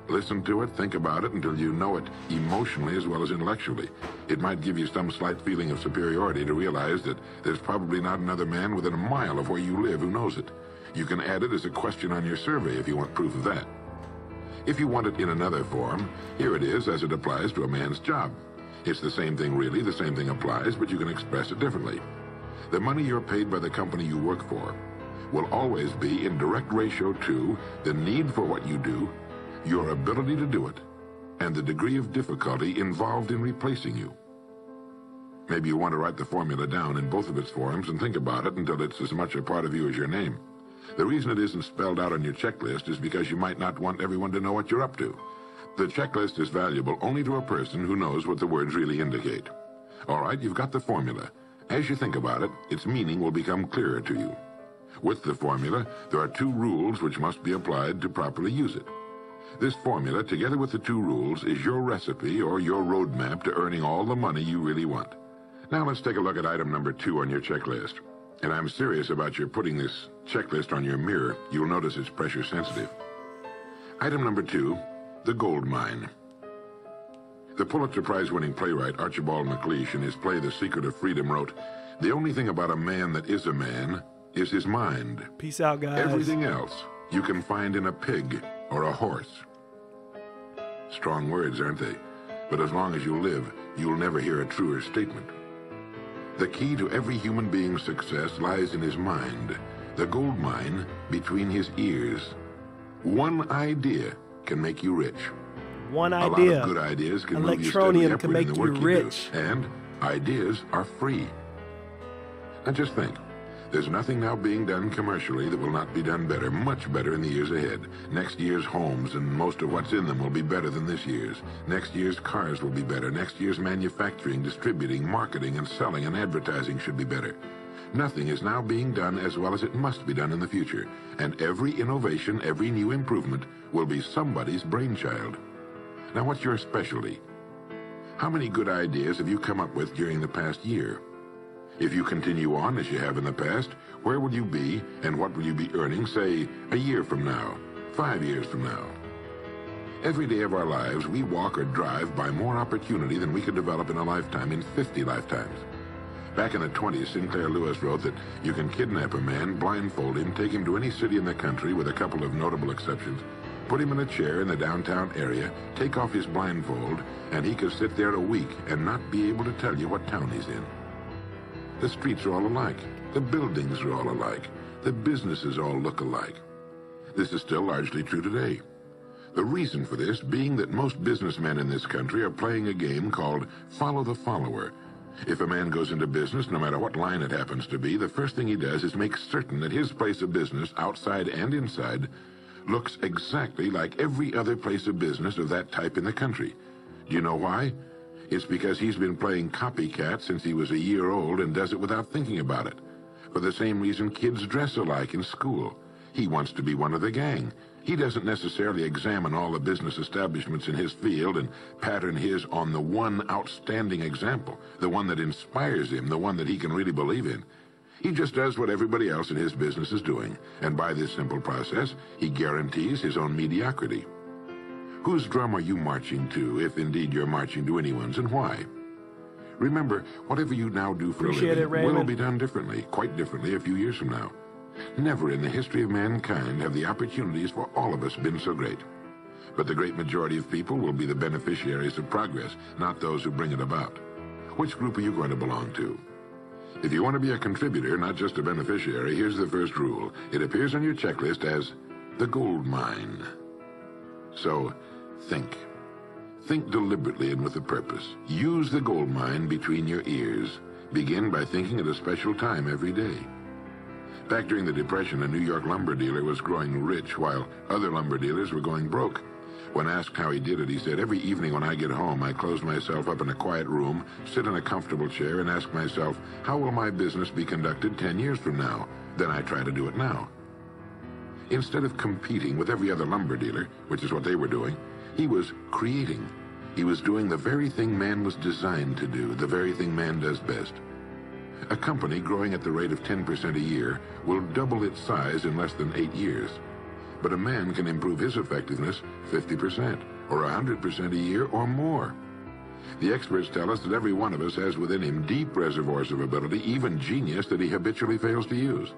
Speaker 2: Listen to it, think about it until you know it emotionally as well as intellectually. It might give you some slight feeling of superiority to realize that there's probably not another man within a mile of where you live who knows it. You can add it as a question on your survey if you want proof of that. If you want it in another form, here it is as it applies to a man's job. It's the same thing really, the same thing applies, but you can express it differently. The money you're paid by the company you work for will always be in direct ratio to the need for what you do, your ability to do it, and the degree of difficulty involved in replacing you. Maybe you want to write the formula down in both of its forms and think about it until it's as much a part of you as your name. The reason it isn't spelled out on your checklist is because you might not want everyone to know what you're up to. The checklist is valuable only to a person who knows what the words really indicate. All right, you've got the formula. As you think about it, its meaning will become clearer to you. With the formula, there are two rules which must be applied to properly use it. This formula, together with the two rules, is your recipe or your roadmap to earning all the money you really want. Now let's take a look at item number 2 on your checklist. And I'm serious about your putting this checklist on your mirror. You'll notice it's pressure sensitive. Item number 2, the gold mine. The Pulitzer Prize-winning playwright Archibald MacLeish in his play The Secret of Freedom wrote, "The only thing about a man that is a man is his mind.
Speaker 1: Peace out, guys.
Speaker 2: Everything else you can find in a pig or a horse." Strong words, aren't they? But as long as you live, you'll never hear a truer statement. The key to every human being's success lies in his mind, the gold mine between his ears. One idea can make you rich.
Speaker 1: One idea.
Speaker 2: A lot of good ideas can move you steadily
Speaker 1: Electronium
Speaker 2: upward
Speaker 1: can
Speaker 2: in
Speaker 1: make
Speaker 2: the
Speaker 1: you
Speaker 2: work
Speaker 1: rich.
Speaker 2: do. And ideas are free. Now just think. There's nothing now being done commercially that will not be done better, much better in the years ahead. Next year's homes and most of what's in them will be better than this year's. Next year's cars will be better. Next year's manufacturing, distributing, marketing, and selling and advertising should be better. Nothing is now being done as well as it must be done in the future. And every innovation, every new improvement will be somebody's brainchild. Now what's your specialty? How many good ideas have you come up with during the past year? If you continue on as you have in the past, where will you be and what will you be earning, say, a year from now, 5 years from now? Every day of our lives, we walk or drive by more opportunity than we could develop in a lifetime, in 50 lifetimes. Back in the 20s, Sinclair Lewis wrote that you can kidnap a man, blindfold him, take him to any city in the country with a couple of notable exceptions, put him in a chair in the downtown area, take off his blindfold, and he could sit there a week and not be able to tell you what town he's in. The streets are all alike. The buildings are all alike. The businesses all look alike. This is still largely true today. The reason for this being that most businessmen in this country are playing a game called follow the follower. If a man goes into business, no matter what line it happens to be, the first thing he does is make certain that his place of business, outside and inside, looks exactly like every other place of business of that type in the country. Do you know why? It's because he's been playing copycat since he was a year old and does it without thinking about it. For the same reason kids dress alike in school. He wants to be one of the gang. He doesn't necessarily examine all the business establishments in his field and pattern his on the one outstanding example, the one that inspires him, the one that he can really believe in. He just does what everybody else in his business is doing, and by this simple process, he guarantees his own mediocrity. Whose drum are you marching to, if indeed you're marching to anyone's, and why? Remember, whatever you now do for a living will be done differently, quite differently a few years from now. Never in the history of mankind have the opportunities for all of us been so great. But the great majority of people will be the beneficiaries of progress, not those who bring it about. Which group are you going to belong to? If you want to be a contributor, not just a beneficiary, here's the first rule. It appears on your checklist as the gold mine. So, think. Think deliberately and with a purpose. Use the gold mine between your ears. Begin by thinking at a special time every day. Back during the Depression, a New York lumber dealer was growing rich while other lumber dealers were going broke. When asked how he did it, he said, "Every evening when I get home, I close myself up in a quiet room, sit in a comfortable chair, and ask myself, how will my business be conducted 10 years from now? Then I try to do it now." Instead of competing with every other lumber dealer, which is what they were doing, he was creating. He was doing the very thing man was designed to do, the very thing man does best. A company growing at the rate of 10% a year will double its size in less than 8 years. But a man can improve his effectiveness 50% or 100% a year or more. The experts tell us that every one of us has within him deep reservoirs of ability, even genius, that he habitually fails to use.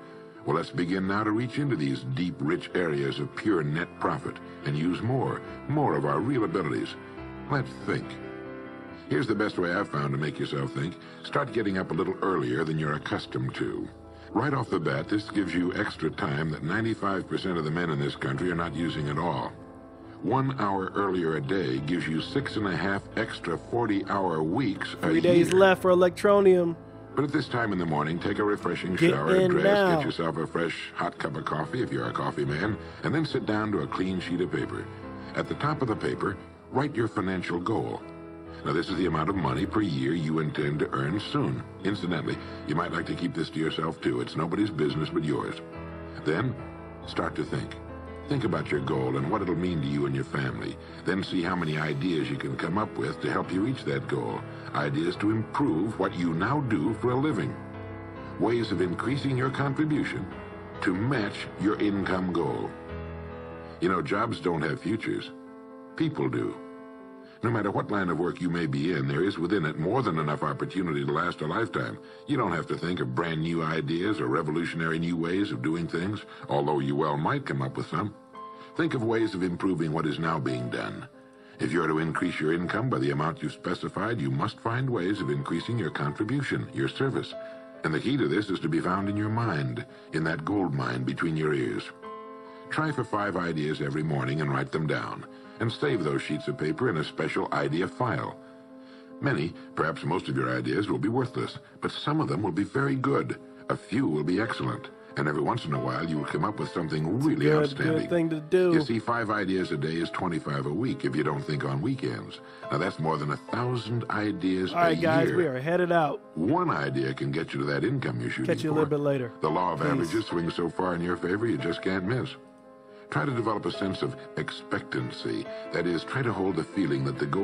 Speaker 2: Well, let's begin now to reach into these deep, rich areas of pure net profit and use more of our real abilities. Let's think. Here's the best way I've found to make yourself think. Start getting up a little earlier than you're accustomed to. Right off the bat, this gives you extra time that 95% of the men in this country are not using at all. 1 hour earlier a day gives you 6.5 extra 40-hour weeks a year.
Speaker 1: 3 days left for Electronium.
Speaker 2: But at this time in the morning, take a refreshing shower and dress, get yourself a fresh, hot cup of coffee if you're a coffee man, and then sit down to a clean sheet of paper. At the top of the paper, write your financial goal. Now, this is the amount of money per year you intend to earn soon. Incidentally, you might like to keep this to yourself, too. It's nobody's business but yours. Then, start to think. Think about your goal and what it'll mean to you and your family. Then see how many ideas you can come up with to help you reach that goal. Ideas to improve what you now do for a living. Ways of increasing your contribution to match your income goal. You know, jobs don't have futures. People do. No matter what line of work you may be in, there is within it more than enough opportunity to last a lifetime. You don't have to think of brand new ideas or revolutionary new ways of doing things, although you well might come up with some. Think of ways of improving what is now being done. If you are to increase your income by the amount you've specified, you must find ways of increasing your contribution, your service. And the key to this is to be found in your mind, in that gold mine between your ears. Try for 5 ideas every morning and write them down, and save those sheets of paper in a special idea file. Many, perhaps most of your ideas will be worthless, but some of them will be very good. A few will be excellent, and every once in a while you will come up with something really outstanding.
Speaker 1: Good thing to do.
Speaker 2: You see, 5 ideas a day is 25 a week if you don't think on weekends. Now that's more than 1,000 ideas a year.
Speaker 1: All right, guys, we are headed out.
Speaker 2: One idea can get you to that income you're shooting for.
Speaker 1: Catch you a little bit later.
Speaker 2: The law of averages swings so far in your favor you just can't miss. Try to develop a sense of expectancy. That is, try to hold the feeling that the goal